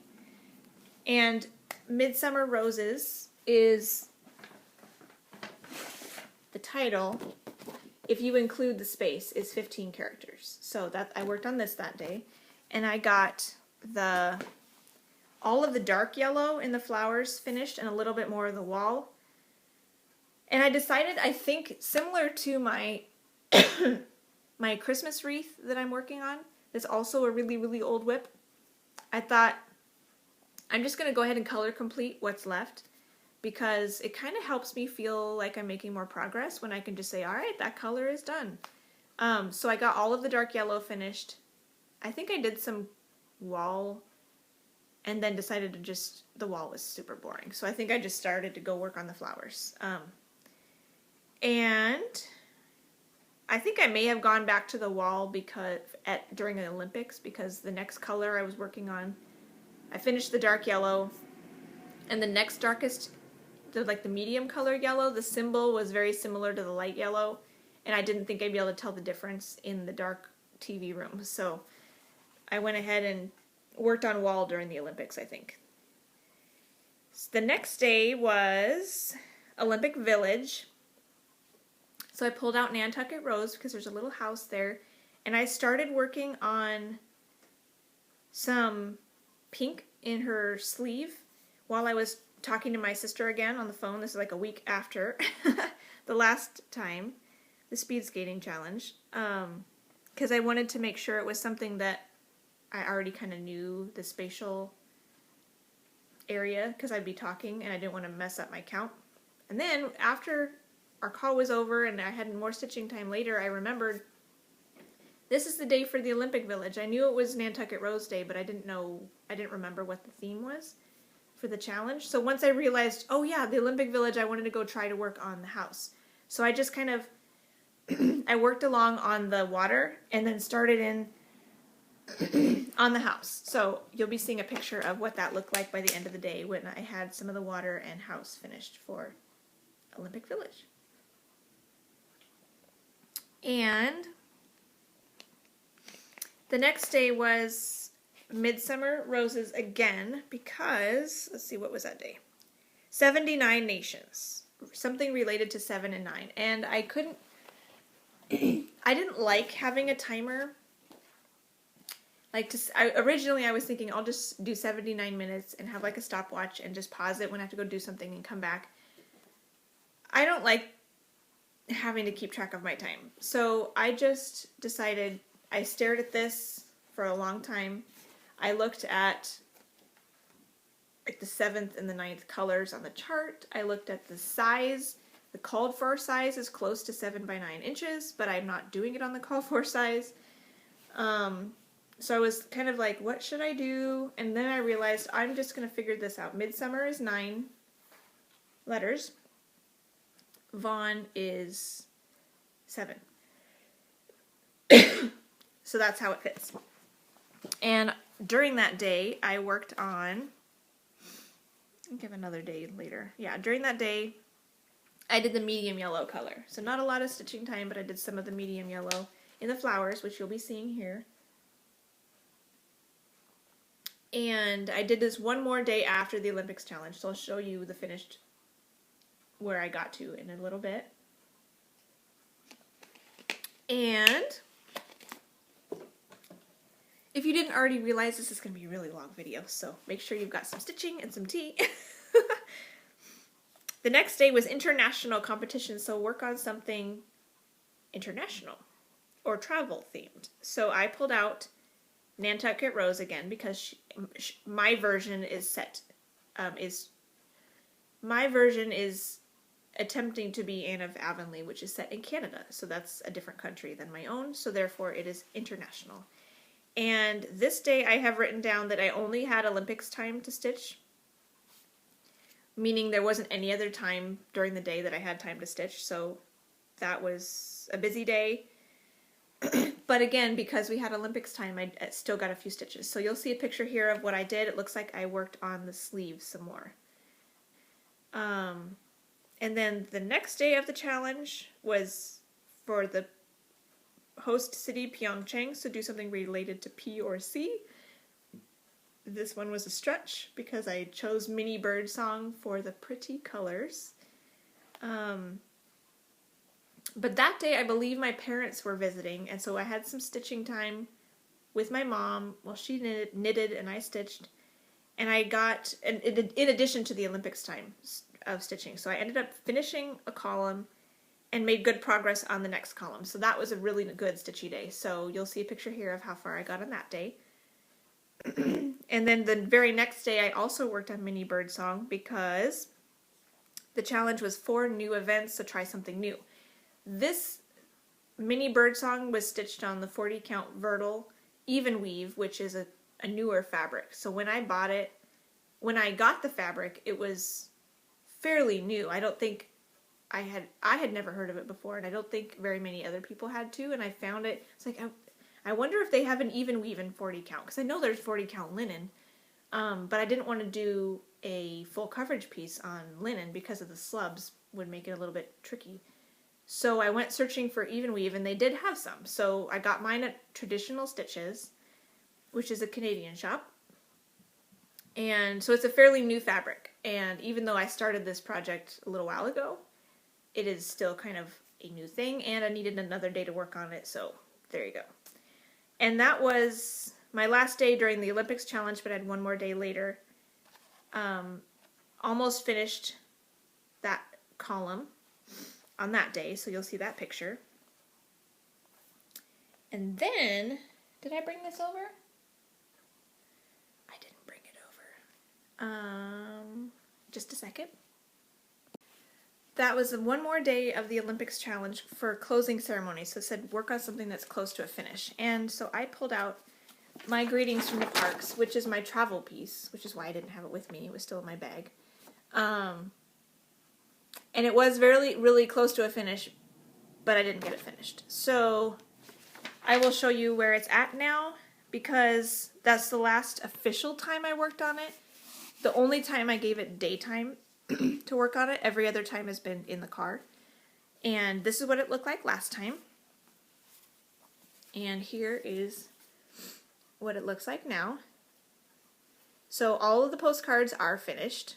And Midsummer Roses is the title, if you include the space, is 15 characters. So that I worked on this that day, and I got all of the dark yellow in the flowers finished and a little bit more of the wall. And I decided, I think, similar to my my Christmas wreath that I'm working on, that's also a really, really old whip. I thought, I'm just going to go ahead and color complete what's left, because it kind of helps me feel like I'm making more progress when I can just say, all right, that color is done. So I got all of the dark yellow finished. I think I did some wall and then decided to just, the wall was super boring. So I think I just started to go work on the flowers. And I think I may have gone back to the wall during the Olympics, because the next color I was working on, I finished the dark yellow, and the next darkest, the medium color yellow, the symbol was very similar to the light yellow, and I didn't think I'd be able to tell the difference in the dark TV room. So I went ahead and worked on wall during the Olympics, I think. So the next day was Olympic Village. So I pulled out Nantucket Rose because there's a little house there, and I started working on some pink in her sleeve while I was talking to my sister again on the phone. This is like a week after the last time, the speed skating challenge, because I wanted to make sure it was something that I already kind of knew the spatial area, because I'd be talking and I didn't want to mess up my count. And then after our call was over and I had more stitching time later, I remembered this is the day for the Olympic Village. I knew it was Nantucket Rose Day, but I didn't remember what the theme was for the challenge. So once I realized, oh yeah, the Olympic Village, I wanted to go try to work on the house. So I just kind of, I worked along on the water and then started in on the house. So you'll be seeing a picture of what that looked like by the end of the day when I had some of the water and house finished for Olympic Village. And the next day was Midsummer Roses again, because, let's see, what was that day? 79 nations. Something related to 7 and 9. And I couldn't, I didn't like having a timer. Originally I was thinking I'll just do 79 minutes and have like a stopwatch and just pause it when I have to go do something and come back. I don't like having to keep track of my time. So I just decided, I stared at this for a long time. I looked at like the 7th and the 9th colors on the chart. I looked at the size. The called for size is close to 7 by 9 inches, but I'm not doing it on the called for size. So I was kind of like, what should I do? And then I realized I'm just going to figure this out. Midsummer is 9 letters. Vaughn is 7. So that's how it fits. And during that day, I worked on, I'll give another day later. Yeah, during that day, I did the medium yellow color. So not a lot of stitching time, but I did some of the medium yellow in the flowers, which you'll be seeing here. And I did this one more day after the Olympics challenge, so I'll show you the finished, where I got to in a little bit. And if you didn't already realize, this is going to be a really long video, so make sure you've got some stitching and some tea. The next day was international competition, so work on something international or travel themed. So I pulled out Nantucket Rose again, because my version is set, my version is attempting to be Anne of Avonlea, which is set in Canada. So that's a different country than my own, so therefore it is international. And this day I have written down that I only had Olympics time to stitch. meaning there wasn't any other time during the day that I had time to stitch, so that was a busy day. But again, because we had Olympics time, I still got a few stitches. So you'll see a picture here of what I did. It looks like I worked on the sleeves some more. And then the next day of the challenge was for the host city, Pyeongchang, so do something related to P or C. This one was a stretch because I chose mini Birdsong for the pretty colors. But that day I believe my parents were visiting, and so I had some stitching time with my mom while she knitted and I stitched. And I got, in addition to the Olympics time of stitching, so I ended up finishing a column and made good progress on the next column. So that was a really good stitchy day. So you'll see a picture here of how far I got on that day. And then the very next day I also worked on mini Birdsong because the challenge was 4 new events, so try something new. This mini Birdsong was stitched on the 40 count Vertil even weave, which is a newer fabric. So when I bought it, when I got the fabric, it was fairly new. I don't think I had never heard of it before, and I don't think very many other people had too. And I found it. It's like I wonder if they have an even weave in 40 count, because I know there's 40 count linen, but I didn't want to do a full coverage piece on linen because of the slubs would make it a little bit tricky. So I went searching for even weave, and they did have some. So I got mine at Traditional Stitches, which is a Canadian shop. And so it's a fairly new fabric. And even though I started this project a little while ago, it is still kind of a new thing, and I needed another day to work on it, so there you go. And that was my last day during the Olympics challenge, but I had one more day later. Almost finished that column on that day, so you'll see that picture. And then, did I bring this over? I didn't bring it over. Just a second. That was one more day of the Olympics challenge for closing ceremony, so it said work on something that's close to a finish. And so I pulled out my Greetings from the Parks, which is my travel piece, which is why I didn't have it with me. It was still in my bag. And it was really close to a finish, but I didn't get it finished. So I will show you where it's at now, because that's the last official time I worked on it. The only time I gave it daytime to work on it, every other time has been in the car. And this is what it looked like last time. And here is what it looks like now. So all of the postcards are finished,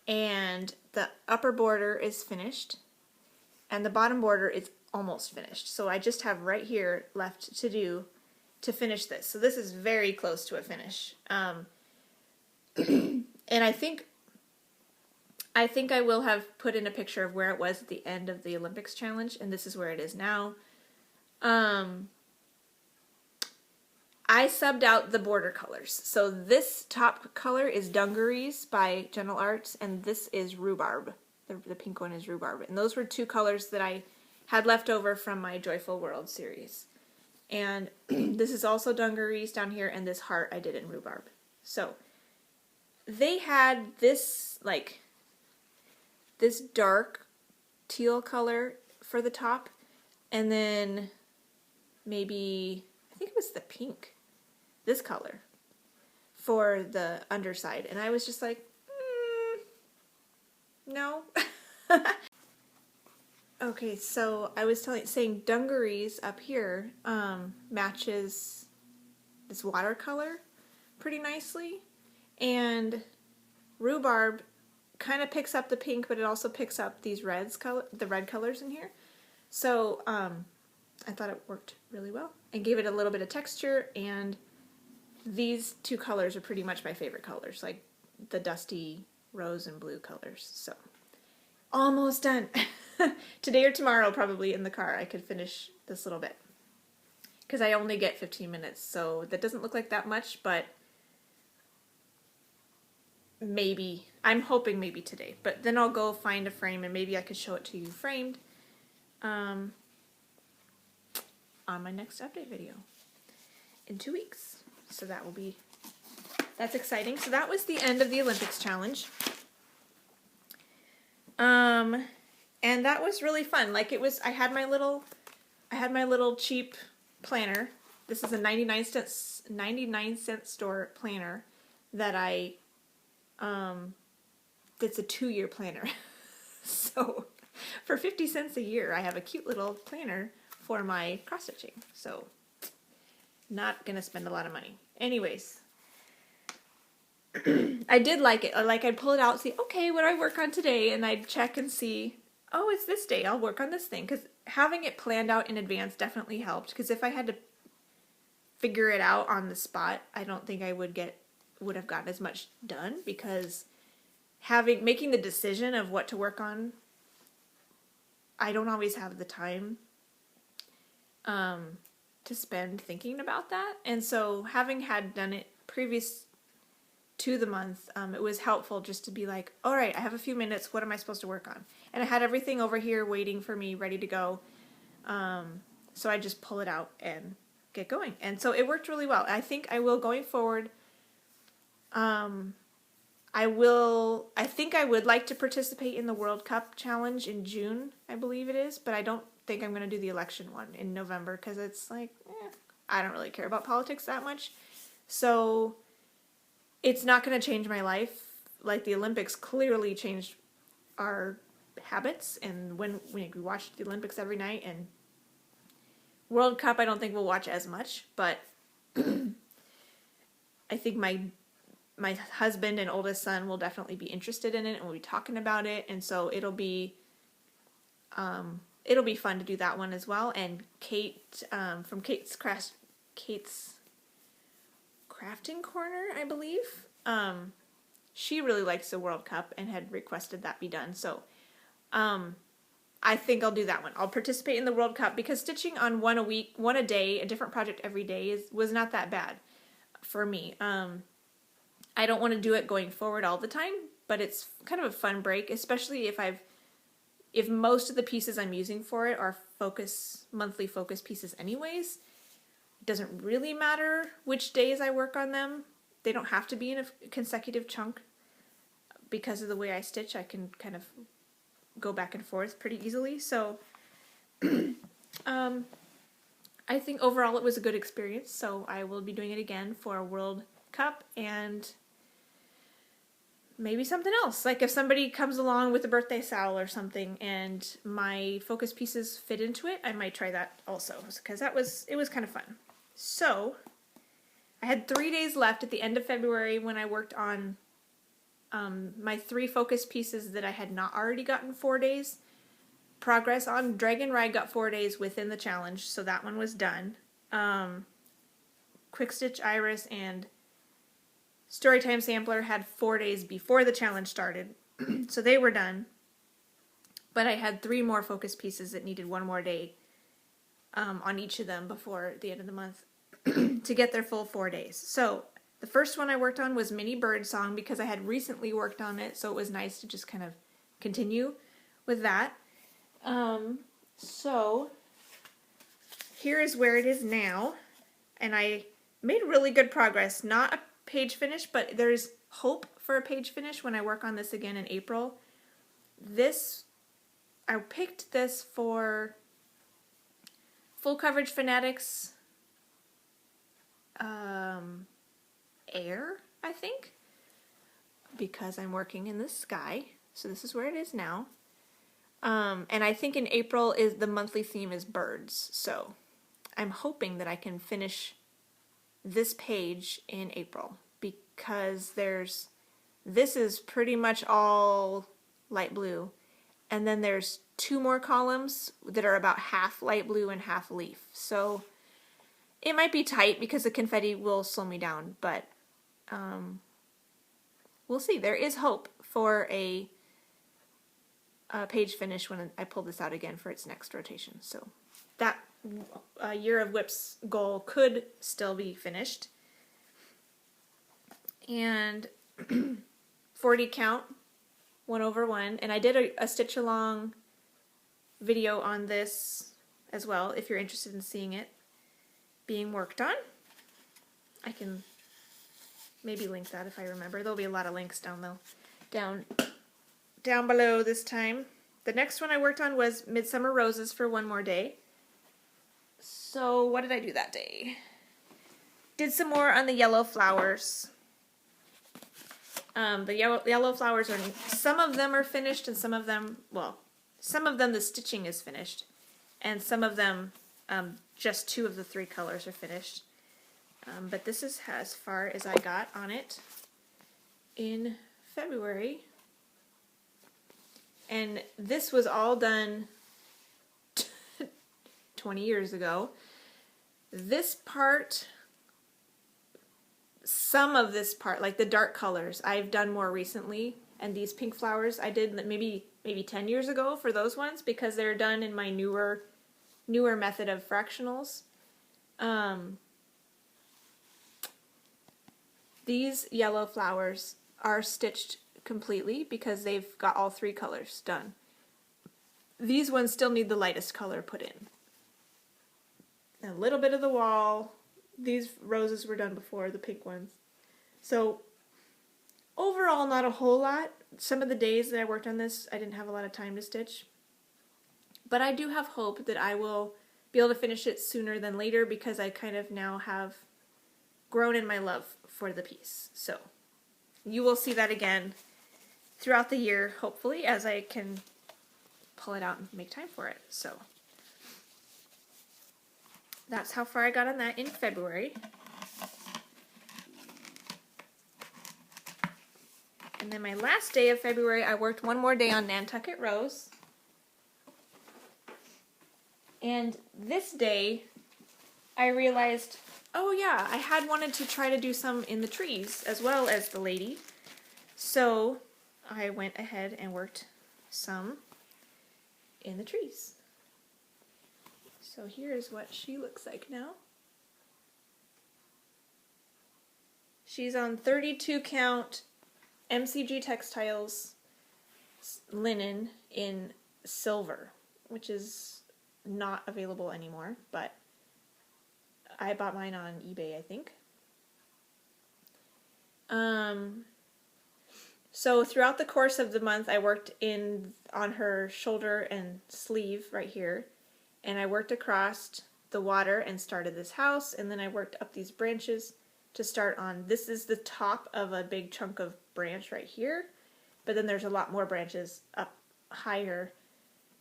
and the upper border is finished, and the bottom border is almost finished. So I just have right here left to do to finish this. So this is very close to a finish. And I think I will have put in a picture of where it was at the end of the Olympics challenge, and this is where it is now. I subbed out the border colors. So this top color is Dungarees by Gentle Arts, and this is Rhubarb. The pink one is Rhubarb. And those were 2 colors that I had left over from my Joyful World series. And this is also Dungarees down here, and this heart I did in Rhubarb. So they had this, like, this dark teal color for the top, and then maybe, I think it was the pink, this color, for the underside. And I was just like, no. Okay, so I was saying Dungarees up here matches this watercolor pretty nicely, and Rhubarb kind of picks up the pink, but it also picks up these the red colors in here. So I thought it worked really well and gave it a little bit of texture, and these 2 colors are pretty much my favorite colors, like the dusty rose and blue colors. So almost done. Today or tomorrow, probably in the car, I could finish this little bit, because I only get 15 minutes, so that doesn't look like that much, but maybe, I'm hoping maybe today, but then I'll go find a frame and maybe I could show it to you framed on my next update video in 2 weeks. So that's exciting. So that was the end of the Olympics challenge. And that was really fun. Like it was, I had my little cheap planner. This is a 99 cent store planner that it's a 2-year planner. So for 50 cents a year, I have a cute little planner for my cross stitching. So not gonna spend a lot of money. Anyways, I did like it. Like I'd pull it out, see, okay, what do I work on today? And I'd check and see, oh, it's this day, I'll work on this thing. Because having it planned out in advance definitely helped. Because if I had to figure it out on the spot, I don't think I would have gotten as much done. Because making the decision of what to work on, I don't always have the time to spend thinking about that. And so having had done it previous to the month, it was helpful just to be like, all right, I have a few minutes, what am I supposed to work on? And I had everything over here waiting for me, ready to go. So I just pull it out and get going. And so it worked really well. I think I will, going forward, I think I would like to participate in the World Cup challenge in June, I believe it is, but I don't think I'm going to do the election one in November because it's like, I don't really care about politics that much. So it's not going to change my life. Like the Olympics clearly changed our habits, and when we watch the Olympics every night, and World Cup I don't think we'll watch as much, but I think my husband and oldest son will definitely be interested in it, and we'll be talking about it, and so it'll be fun to do that one as well. And Kate from Kate's Crafting Corner, I believe, she really likes the World Cup and had requested that be done. So I think I'll do that one. I'll participate in the World Cup because stitching on one a day, a different project every day was not that bad for me. I don't want to do it going forward all the time, but it's kind of a fun break, especially if most of the pieces I'm using for it are monthly focus pieces anyways. It doesn't really matter which days I work on them. They don't have to be in a consecutive chunk. Because of the way I stitch, I can kind of go back and forth pretty easily. So I think overall it was a good experience. So I will be doing it again for a World Cup and maybe something else. Like if somebody comes along with a birthday SAL or something and my focus pieces fit into it, I might try that also because it was kind of fun. So I had 3 days left at the end of February when I worked on my 3 focus pieces that I had not already gotten 4 days progress on. Dragon Ride got 4 days within the challenge, so that one was done. Quick Stitch Iris and Storytime Sampler had 4 days before the challenge started, so they were done. But I had 3 more focus pieces that needed 1 more day on each of them before the end of the month to get their full 4 days. So the first one I worked on was Mini Birdsong because I had recently worked on it, so it was nice to just kind of continue with that. So here is where it is now, and I made really good progress. Not a page finish, but there's hope for a page finish when I work on this again in April. I picked this for Full Coverage Fanatics Air, I think, because I'm working in the sky. So this is where it is now. And I think in April the monthly theme is birds. So I'm hoping that I can finish this page in April because this is pretty much all light blue. And then there's 2 more columns that are about half light blue and half leaf. So it might be tight because the confetti will slow me down, but we'll see. There is hope for a page finish when I pull this out again for its next rotation. So that Year of Whips goal could still be finished. And 40 count, 1/1. And I did a stitch along video on this as well, if you're interested in seeing it being worked on. I can maybe link that if I remember. There'll be a lot of links down down below this time. The next one I worked on was Midsummer Roses for one more day. So what did I do that day? Did some more on the yellow flowers. The yellow flowers are, some of them are finished and some of them, well, some of them the stitching is finished. And some of them, just 2 of the 3 colors are finished. But this is as far as I got on it in February. And this was all done 20 years ago. This part, some of this part, like the dark colors, I've done more recently. And these pink flowers I did maybe 10 years ago for those ones because they're done in my newer method of fractionals. These yellow flowers are stitched completely because they've got all 3 colors done. These ones still need the lightest color put in. A little bit of the wall. These roses were done before, the pink ones. So overall, not a whole lot. Some of the days that I worked on this, I didn't have a lot of time to stitch. But I do have hope that I will be able to finish it sooner than later because I kind of now have grown in my love for the piece. So you will see that again throughout the year, hopefully, as I can pull it out and make time for it. So that's how far I got on that in February. And then my last day of February, I worked one more day on Nantucket Rose. And this day, I realized, oh yeah, I had wanted to try to do some in the trees as well as the lady. So I went ahead and worked some in the trees. So here's what she looks like now. She's on 32 count MCG Textiles linen in silver, which is not available anymore, but I bought mine on eBay, I think. So throughout the course of the month, I worked on her shoulder and sleeve right here, and I worked across the water and started this house, and then I worked up these branches to start on. This is the top of a big chunk of branch right here, but then there's a lot more branches up higher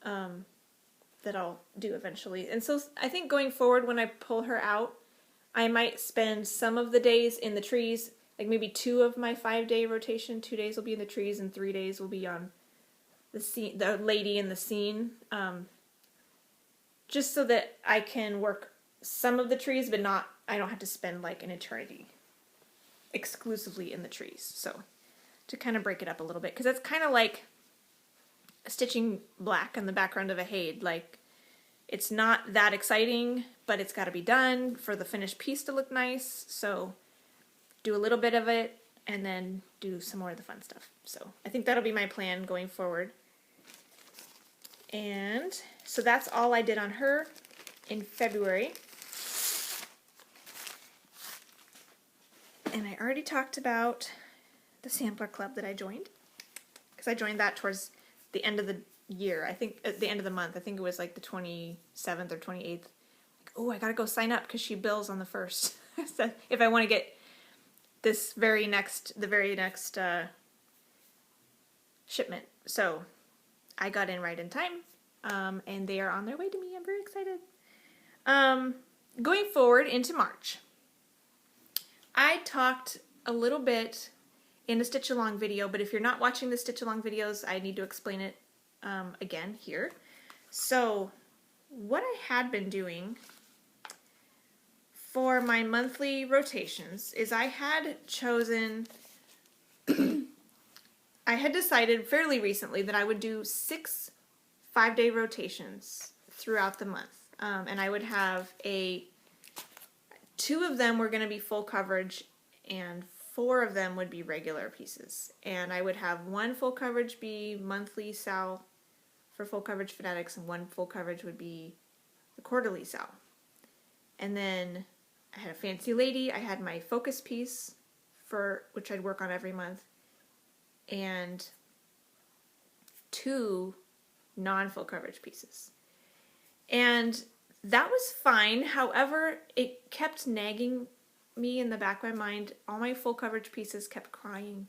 that I'll do eventually. And so I think going forward when I pull her out, I might spend some of the days in the trees, like maybe 2 of my 5-day rotation. 2 days will be in the trees and 3 days will be on the scene, the lady in the scene, just so that I can work some of the trees, but not, I don't have to spend like an eternity exclusively in the trees. So to kind of break it up a little bit, because it's kind of like stitching black on the background of a Haid. Like, it's not that exciting, but it's got to be done for the finished piece to look nice. So do a little bit of it and then do some more of the fun stuff. So I think that'll be my plan going forward. And so that's all I did on her in February. And I already talked about the sampler club that I joined, because I joined that towards the end of the year. I think at the end of the month. I think it was like the 27th or 28th. Like, oh, I gotta go sign up because she bills on the 1st. So if I want to get this the very next shipment. So I got in right in time, and they are on their way to me. I'm very excited. Going forward into March, I talked a little bit in a stitch along video, but if you're not watching the stitch along videos, I need to explain it again here. So what I had been doing for my monthly rotations is I had chosen, I had decided fairly recently that I would do 6 5-day rotations throughout the month. And I would have 2 of them were going to be full coverage and 4 of them would be regular pieces. And I would have 1 full coverage be monthly SAL for full coverage fanatics, and 1 full coverage would be the quarterly SAL. And then I had a fancy lady. I had my focus piece, for which I'd work on every month. And 2 non-full coverage pieces. And that was fine. However, it kept nagging me in the back of my mind. All my full coverage pieces kept crying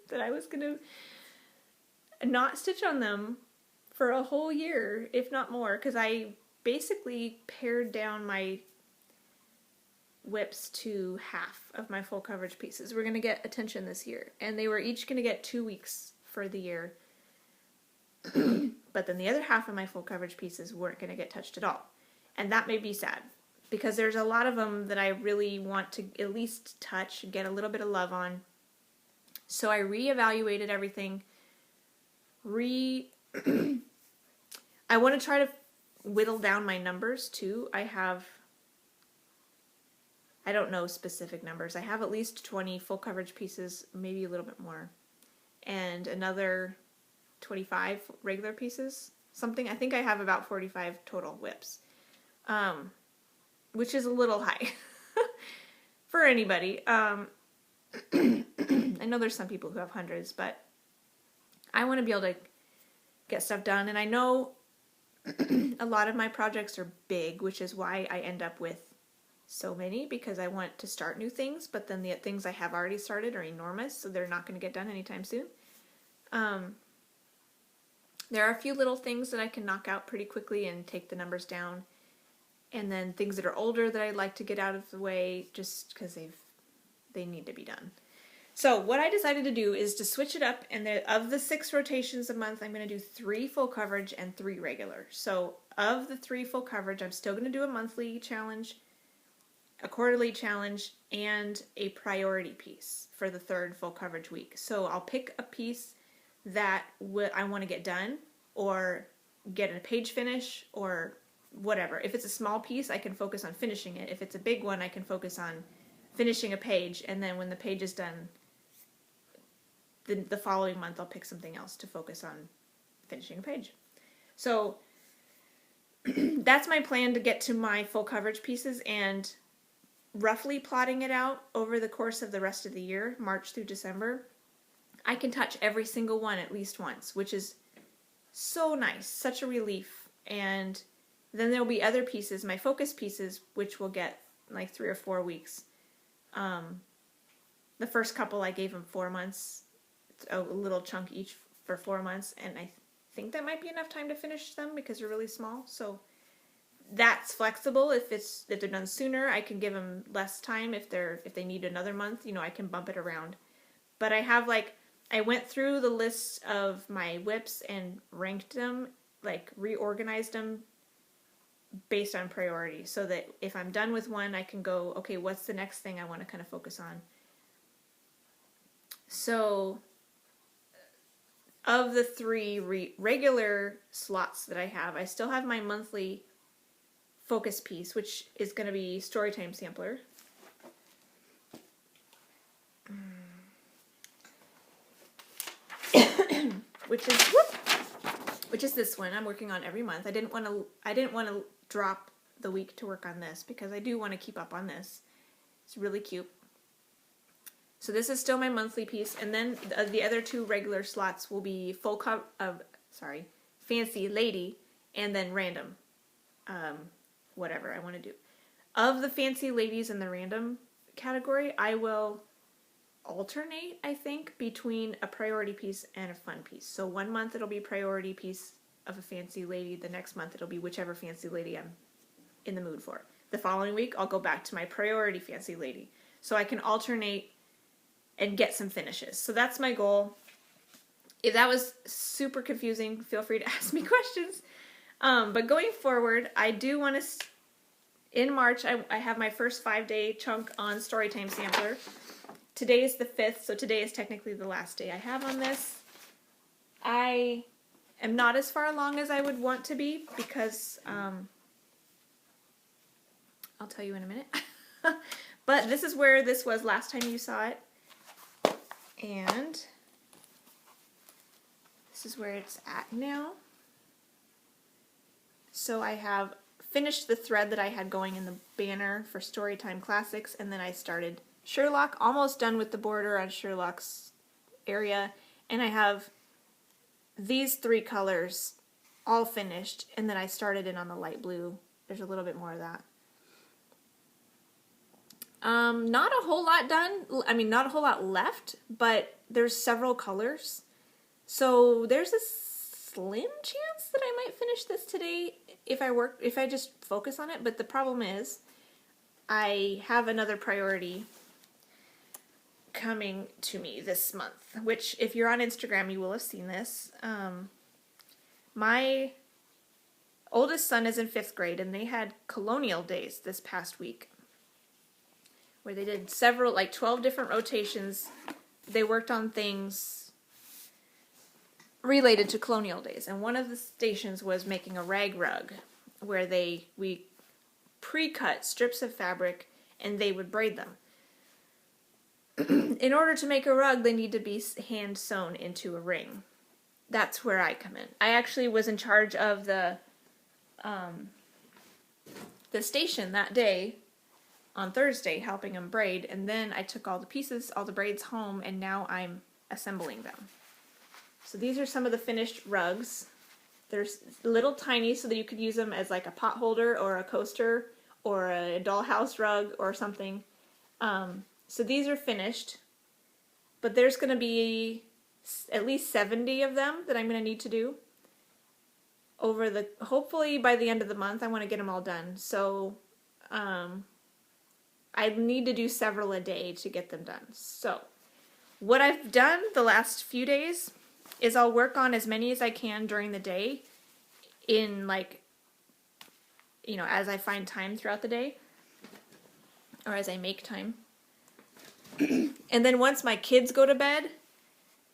that I was going to not stitch on them for a whole year, if not more, because I basically pared down my whips to half of my full coverage pieces. We're going to get attention this year, and they were each going to get 2 weeks for the year. But then the other half of my full coverage pieces weren't going to get touched at all. And that made me sad, because there's a lot of them that I really want to at least touch, get a little bit of love on. So I reevaluated everything. I want to try to whittle down my numbers too. I don't know specific numbers. I have at least 20 full coverage pieces, maybe a little bit more, and another 25 regular pieces, something. I think I have about 45 total whips, which is a little high for anybody. I know there's some people who have hundreds, but I want to be able to get stuff done, and I know a lot of my projects are big, which is why I end up with so many, because I want to start new things, but then the things I have already started are enormous, so they're not going to get done anytime soon. There are a few little things that I can knock out pretty quickly and take the numbers down, and then things that are older that I'd like to get out of the way just because they need to be done. So what I decided to do is to switch it up, and of the 6 rotations a month, I'm going to do 3 full coverage and 3 regular. So of the 3 full coverage, I'm still going to do a monthly challenge, a quarterly challenge, and a priority piece for the 3rd full coverage week. So I'll pick a piece that I want to get done, or get a page finish, or whatever. If it's a small piece, I can focus on finishing it. If it's a big one, I can focus on finishing a page, and then when the page is done, the following month I'll pick something else to focus on finishing a page. So that's my plan to get to my full coverage pieces, and roughly plotting it out over the course of the rest of the year, March through December, I can touch every single one at least once, which is so nice, such a relief. And then there'll be other pieces, my focus pieces, which will get like 3 or 4 weeks. The first couple I gave them 4 months, a little chunk each for 4 months, and I think that might be enough time to finish them because they're really small. So that's flexible. If they're done sooner, I can give them less time. If they need another month, I can bump it around. But I went through the list of my whips and ranked them, reorganized them based on priority, so that if I'm done with one, I can go, okay, what's the next thing I want to kind of focus on? So of the 3 regular slots that I have, I still have my monthly focus piece, which is going to be Storytime Sampler. which is this one I'm working on every month. I didn't want to drop the week to work on this because I do want to keep up on this. It's really cute. So this is still my monthly piece, and then the other 2 regular slots will be Fancy Lady, and then random, whatever I want to do. Of the Fancy Ladies in the random category, I will alternate, I think, between a priority piece and a fun piece. So one month it'll be priority piece of a Fancy Lady. The next month it'll be whichever Fancy Lady I'm in the mood for. The following week I'll go back to my priority Fancy Lady. So I can alternate and get some finishes. So that's my goal. If that was super confusing, feel free to ask me questions. But going forward, I do want to, in March, I have my first 5-day chunk on Storytime Sampler. Today is the 5th, so today is technically the last day I have on this. I am not as far along as I would want to be because, I'll tell you in a minute. But this is where this was last time you saw it. And this is where it's at now. So I have finished the thread that I had going in the banner for Storytime Classics, and then I started Sherlock, almost done with the border on Sherlock's area, and I have these 3 colors all finished, and then I started in on the light blue. There's a little bit more of that. Not a whole lot done. I mean, not a whole lot left, but there's several colors. So there's a slim chance that I might finish this today if I just focus on it. But the problem is I have another priority coming to me this month, which if you're on Instagram, you will have seen this. My oldest son is in 5th grade, and they had colonial days this past week, where they did several, like 12 different rotations. They worked on things related to colonial days. And one of the stations was making a rag rug, where we pre-cut strips of fabric and they would braid them. In order to make a rug, they need to be hand sewn into a ring. That's where I come in. I actually was in charge of the station that day, on Thursday, helping them braid, and then I took all the pieces, all the braids home, and now I'm assembling them. So these are some of the finished rugs. They're little tiny so that you could use them as like a pot holder or a coaster or a dollhouse rug or something. So these are finished, but there's going to be at least 70 of them that I'm going to need to do. Hopefully by the end of the month, I want to get them all done. So, I need to do several a day to get them done. So, what I've done the last few days is I'll work on as many as I can during the day in as I find time throughout the day, or as I make time. And then once my kids go to bed,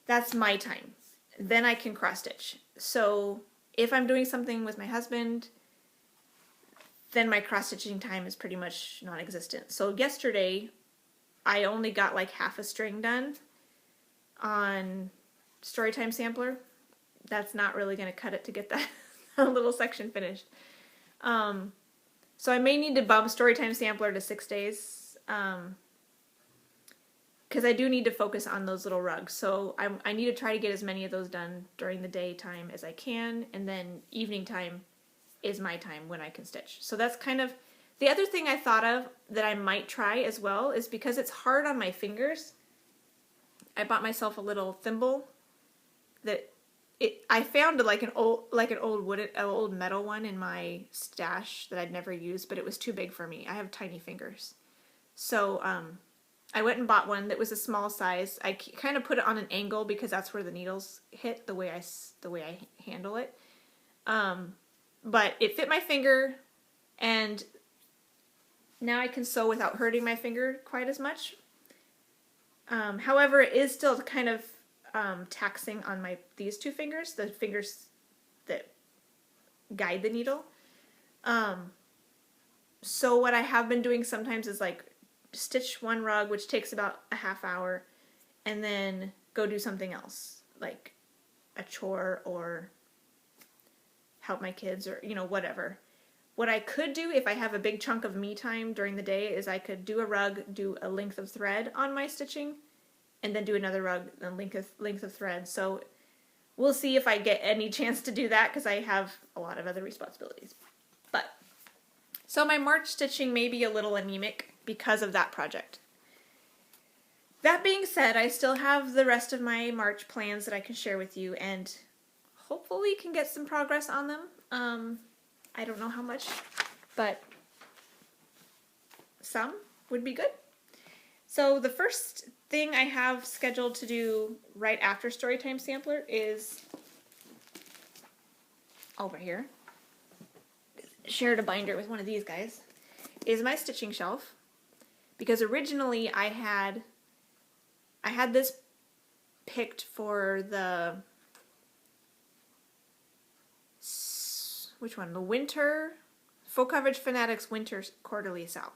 that's my time. Then I can cross stitch. So, if I'm doing something with my husband, then my cross-stitching time is pretty much non-existent. So yesterday, I only got like half a string done on Storytime Sampler. That's not really going to cut it to get that little section finished. So I may need to bump Storytime Sampler to 6 days, because I do need to focus on those little rugs. So I need to try to get as many of those done during the daytime as I can, and then evening time is my time when I can stitch. So that's kind of the other thing I thought of that I might try as well, is because it's hard on my fingers. I bought myself a little thimble that I found like an old metal one in my stash that I'd never used, but it was too big for me. I have tiny fingers. So I went and bought one that was a small size. I kind of put it on an angle because that's where the needles hit, the way I handle it. But it fit my finger, and now I can sew without hurting my finger quite as much. However, it is still kind of taxing on these 2 fingers, the fingers that guide the needle. So what I have been doing sometimes is like stitch one rug, which takes about a half hour, and then go do something else, like a chore or help my kids or, whatever. What I could do if I have a big chunk of me time during the day is I could do a rug, do a length of thread on my stitching, and then do another rug and length of thread. So we'll see if I get any chance to do that, because I have a lot of other responsibilities. So my March stitching may be a little anemic because of that project. That being said, I still have the rest of my March plans that I can share with you, and hopefully can get some progress on them. I don't know how much, but some would be good. So the first thing I have scheduled to do right after Storytime Sampler is over here. Shared a binder with one of these guys. Is my stitching shelf, because originally I had this picked for the the Winter Full Coverage Fanatics Winter Quarterly SAL,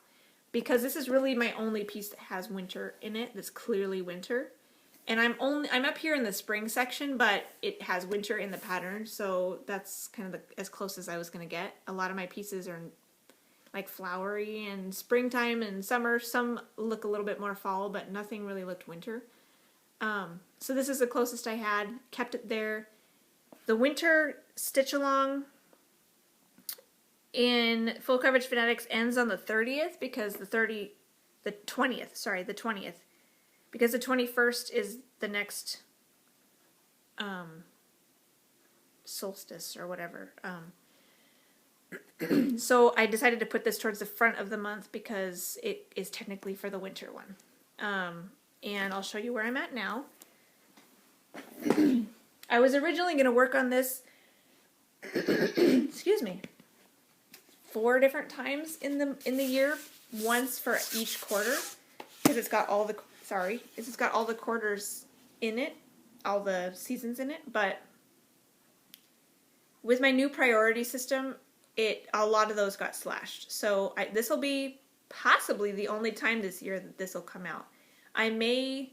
because this is really my only piece that has winter in it. That's clearly winter, and I'm up here in the spring section, but it has winter in the pattern, so that's kind of as close as I was going to get. A lot of my pieces are like flowery and springtime and summer. Some look a little bit more fall, but nothing really looked winter. So this is the closest I had. Kept it there. The winter stitch along in Full Coverage Fanatics ends on the 30th because the 20th, because the 21st is the next solstice or whatever. So I decided to put this towards the front of the month because it is technically for the winter one. And I'll show you where I'm at now. I was originally going to work on this, excuse me, 4 different times in the year, once for each quarter, because it's got all the quarters in it, all the seasons in it. But with my new priority system, a lot of those got slashed. So this will be possibly the only time this year that this will come out. I may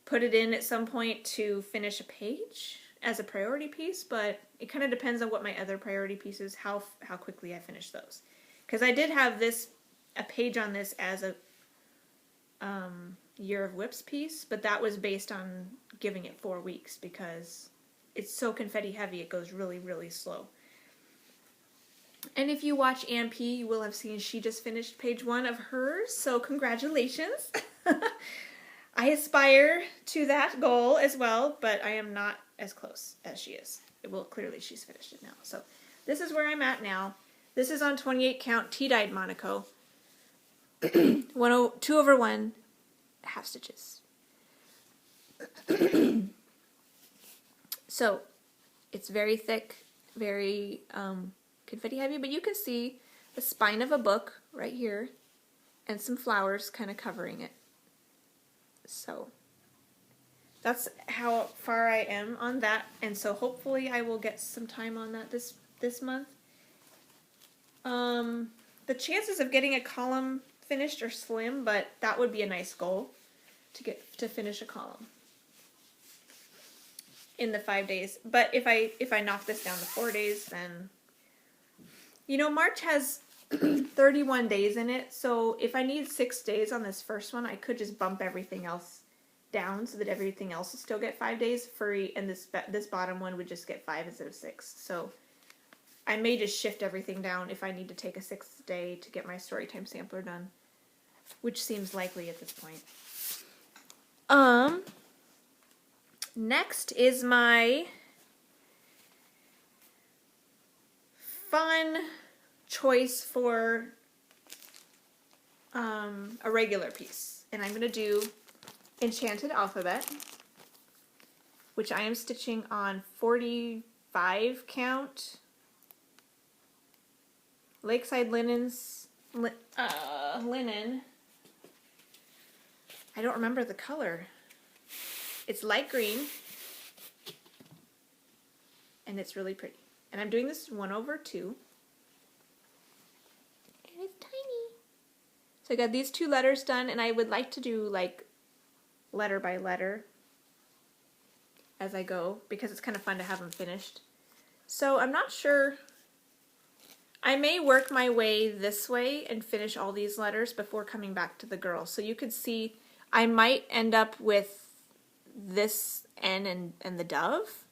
put it in at some point to finish a page as a priority piece, but it kind of depends on what my other priority pieces, how quickly I finish those. Because I did have a page on this as a Year of Whips piece, but that was based on giving it 4 weeks because it's so confetti heavy it goes really, really slow. And if you watch Ann P, you will have seen she just finished page 1 of hers, so congratulations. I aspire to that goal as well, but I am not as close as she is. Well, clearly she's finished it now. So this is where I'm at now. This is on 28 count tea-dyed Monaco. 2/1 half stitches. So it's very thick, very confetti heavy, but you can see the spine of a book right here and some flowers kind of covering it. So that's how far I am on that, and so hopefully I will get some time on that this month. The chances of getting a column finished are slim, but that would be a nice goal to finish a column in the 5 days. But if I knock this down to 4 days, then March has 31 days in it, so if I need 6 days on this first one, I could just bump everything else down so that everything else will still get 5 days. Furry and this bottom one would just get 5 instead of 6. So I may just shift everything down if I need to take a 6th day to get my Storytime sampler done, which seems likely at this point. Next is my fun choice for a regular piece, and I'm going to do Enchanted Alphabet, which I am stitching on 45 count Lakeside Linens linen. I don't remember the color. It's light green, and it's really pretty. And I'm doing this 1/2. It's tiny. So I got these 2 letters done, and I would like to do like letter by letter as I go because it's kind of fun to have them finished. So I'm not sure. I may work my way this way and finish all these letters before coming back to the girl. So you could see I might end up with this N and the dove.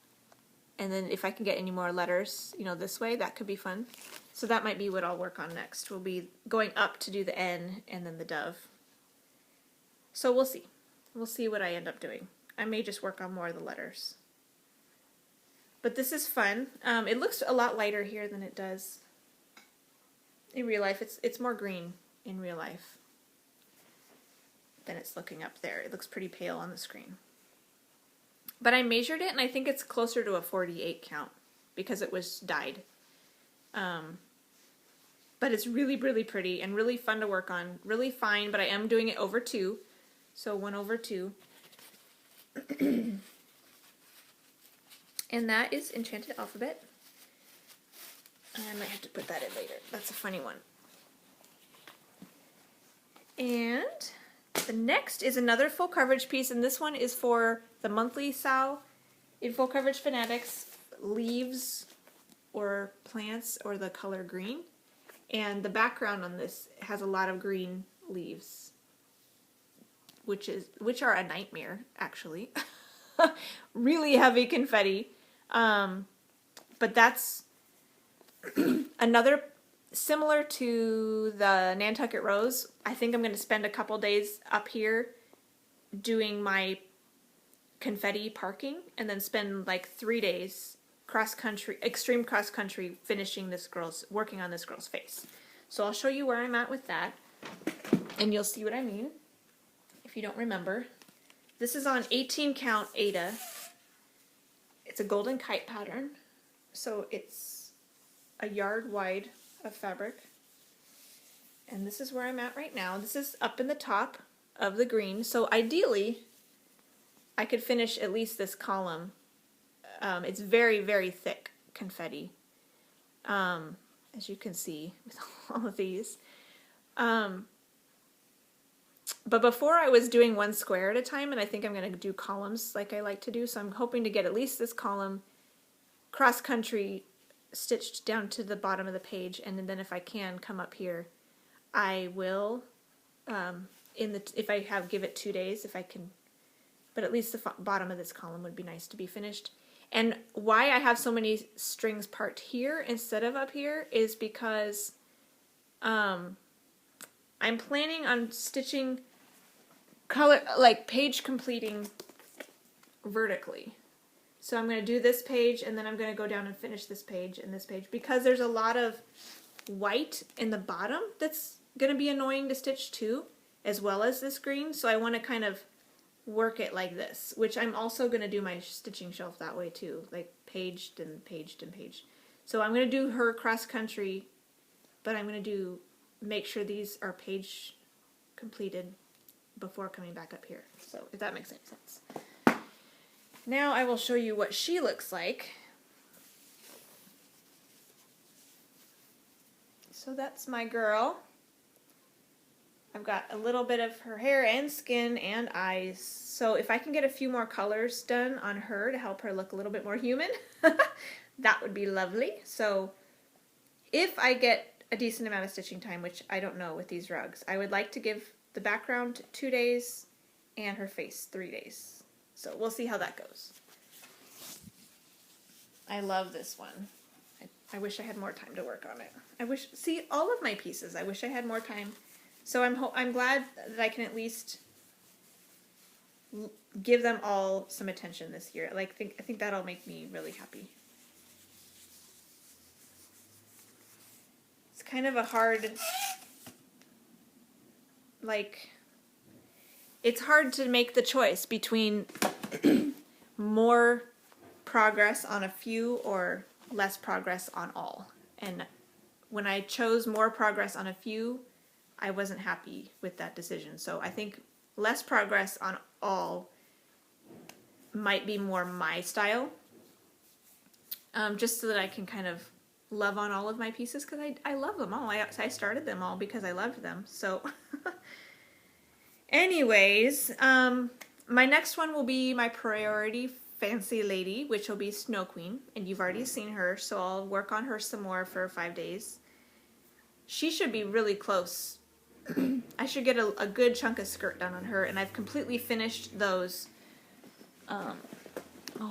And then if I can get any more letters, this way, that could be fun. So that might be what I'll work on next. We'll be going up to do the N and then the dove. So we'll see. We'll see what I end up doing. I may just work on more of the letters. But this is fun. It looks a lot lighter here than it does in real life. It's more green in real life than it's looking up there. It looks pretty pale on the screen. But I measured it, and I think it's closer to a 48 count because it was dyed. But it's really, really pretty and really fun to work on. Really fine, but I am doing it over 2. So 1/2. And that is Enchanted Alphabet. I might have to put that in later. That's a funny one. And the next is another full coverage piece, and this one is for the monthly SAL in Full Coverage Fanatics, leaves or plants or the color green. And the background on this has a lot of green leaves, which are a nightmare, actually. Really heavy confetti. But that's another, similar to the Nantucket Rose. I think I'm going to spend a couple days up here doing my confetti parking, and then spend like 3 days cross-country, extreme cross-country, working on this girl's face. So I'll show you where I'm at with that, and you'll see what I mean if you don't remember. This is on 18 count Aida. It's a golden kite pattern, so it's a yard wide of fabric. And this is where I'm at right now. This is up in the top of the green, so ideally I could finish at least this column. It's very, very thick confetti, as you can see with all of these. But before I was doing one square at a time, and I think I'm going to do columns like I like to do, so I'm hoping to get at least this column cross-country stitched down to the bottom of the page, and then if I can come up here, I will, if I give it 2 days, if I can, but at least the bottom of this column would be nice to be finished. And why I have so many strings parked here instead of up here is because I'm planning on stitching page completing vertically. So I'm going to do this page, and then I'm going to go down and finish this page and this page, because there's a lot of white in the bottom that's going to be annoying to stitch too, as well as this green. So I want to kind of work it like this, which I'm also going to do my stitching shelf that way too, like paged and paged and paged. So I'm going to do her cross country, but I'm going to make sure these are page completed before coming back up here. So if that makes any sense. Now I will show you what she looks like. So that's my girl. I've got a little bit of her hair and skin and eyes. So if I can get a few more colors done on her to help her look a little bit more human, that would be lovely. So if I get a decent amount of stitching time, which I don't know with these rugs, I would like to give the background 2 days and her face 3 days. So we'll see how that goes. I love this one. I wish I had more time to work on it. See, all of my pieces, I wish I had more time. So I'm glad that I can at least give them all some attention this year. I think that'll make me really happy. It's kind of a hard, it's hard to make the choice between more progress on a few or less progress on all. And when I chose more progress on a few, I wasn't happy with that decision. So I think less progress on all might be more my style, just so that I can kind of love on all of my pieces, because I love them all. I started them all because I loved them. So anyways, my next one will be my priority fancy lady, which will be Snow Queen, and you've already seen her, so I'll work on her some more for 5 days. She should be really close. I should get a good chunk of skirt done on her, and I've completely finished those. I'll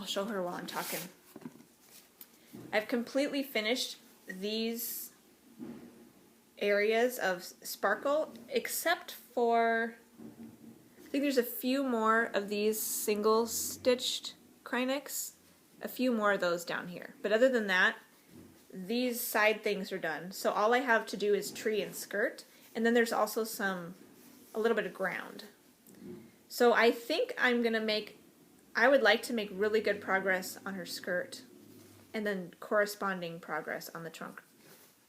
show her while I'm talking. I've completely finished these areas of sparkle, except for, I think there's a few more of these single stitched Krynics, a few more of those down here. But other than that, these side things are done. So all I have to do is tree and skirt. And then there's also a little bit of ground. So I think I would like to make really good progress on her skirt, and then corresponding progress on the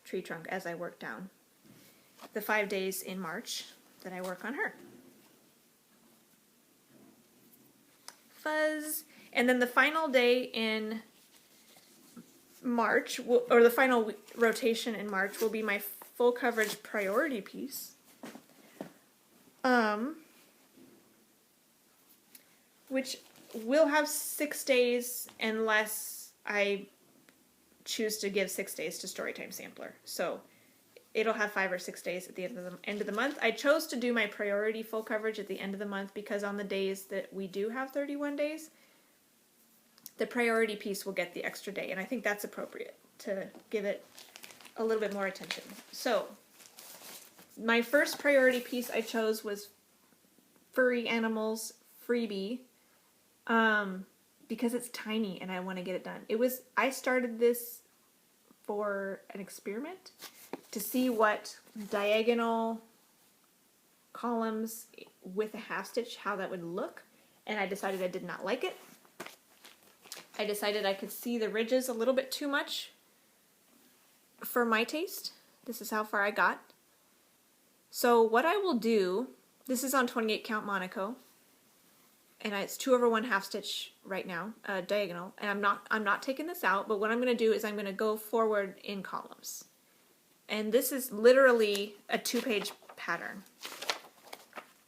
tree trunk as I work down the 5 days in March that I work on her. Fuzz. And then the final day in March, or the final rotation in March, will be my full coverage priority piece, which will have 6 days unless I choose to give 6 days to Storytime Sampler. So it'll have 5 or 6 days at the end of the month. I chose to do my priority full coverage at the end of the month because on the days that we do have 31 days, the priority piece will get the extra day, and I think that's appropriate to give it a little bit more attention. So my first priority piece I chose was Furry Animals Freebie, because it's tiny and I want to get it done. I started this for an experiment to see what diagonal columns with a half stitch, how that would look, and I decided I did not like it. I decided I could see the ridges a little bit too much for my taste. This is how far I got. So what I will do, this is on 28 count Monaco, and it's 2/1 half stitch right now, diagonal, and I'm not taking this out, but what I'm going to do is I'm going to go forward in columns. And this is literally a 2-page pattern.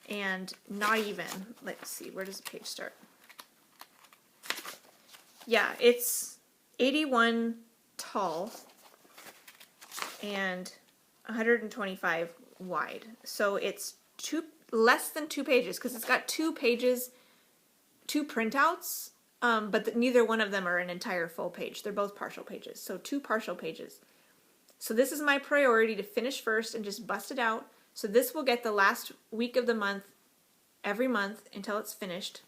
And not even, let's see, where does the page start? Yeah, it's 81 tall and 125 wide. So it's less than 2 pages, because it's got 2 pages, 2 printouts, but neither one of them are an entire full page. They're both partial pages, so 2 partial pages. So this is my priority, to finish first and just bust it out. So this will get the last week of the month every month until it's finished.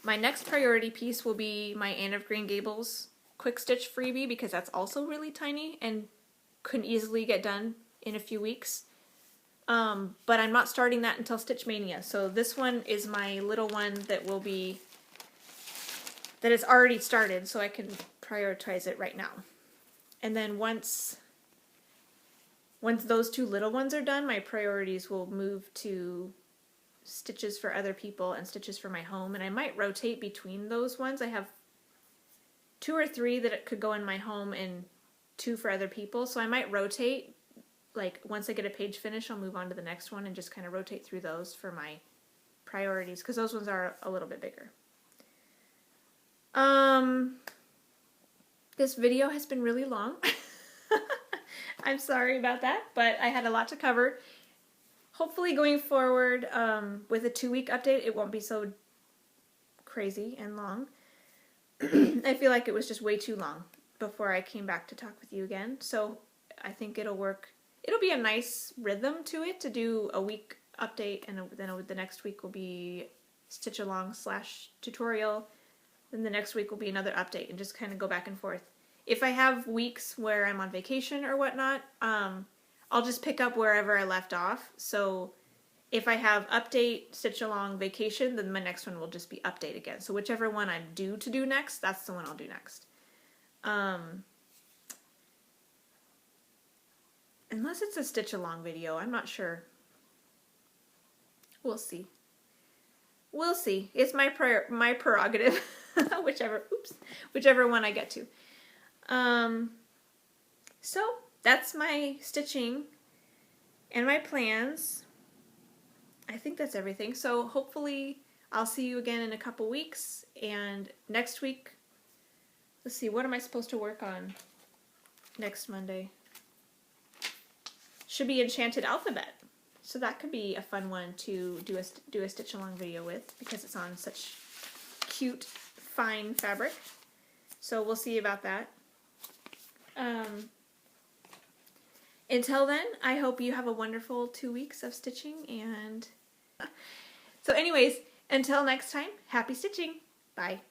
My next priority piece will be my Anne of Green Gables quick stitch freebie, because that's also really tiny and could easily get done in a few weeks. But I'm not starting that until Stitch Mania. So this one is my little one that is already started, so I can prioritize it right now. And then once those 2 little ones are done, my priorities will move to stitches for other people and stitches for my home, and I might rotate between those ones. I have 2 or 3 that could go in my home and 2 for other people, so I might rotate. Like, once I get a page finished, I'll move on to the next one and just kind of rotate through those for my priorities, because those ones are a little bit bigger. This video has been really long. I'm sorry about that, but I had a lot to cover. Hopefully going forward with a 2-week update, it won't be so crazy and long. I feel like it was just way too long before I came back to talk with you again. So I think it'll work. It'll be a nice rhythm to it to do a week update, and then the next week will be stitch along / tutorial. Then the next week will be another update, and just kind of go back and forth. If I have weeks where I'm on vacation or whatnot, I'll just pick up wherever I left off. So if I have update, stitch along, vacation, then my next one will just be update again. So whichever one I'm due to do next, that's the one I'll do next. Unless it's a stitch along video, I'm not sure. We'll see. We'll see. It's my prerogative, whichever one I get to. So that's my stitching and my plans. I think that's everything. So hopefully I'll see you again in a couple weeks. And next week, let's see, what am I supposed to work on next Monday? Should be Enchanted Alphabet. So that could be a fun one to do a stitch along video with, because it's on such cute, fine fabric. So we'll see about that. Until then, I hope you have a wonderful 2 weeks of stitching, and so anyways, until next time, happy stitching. Bye.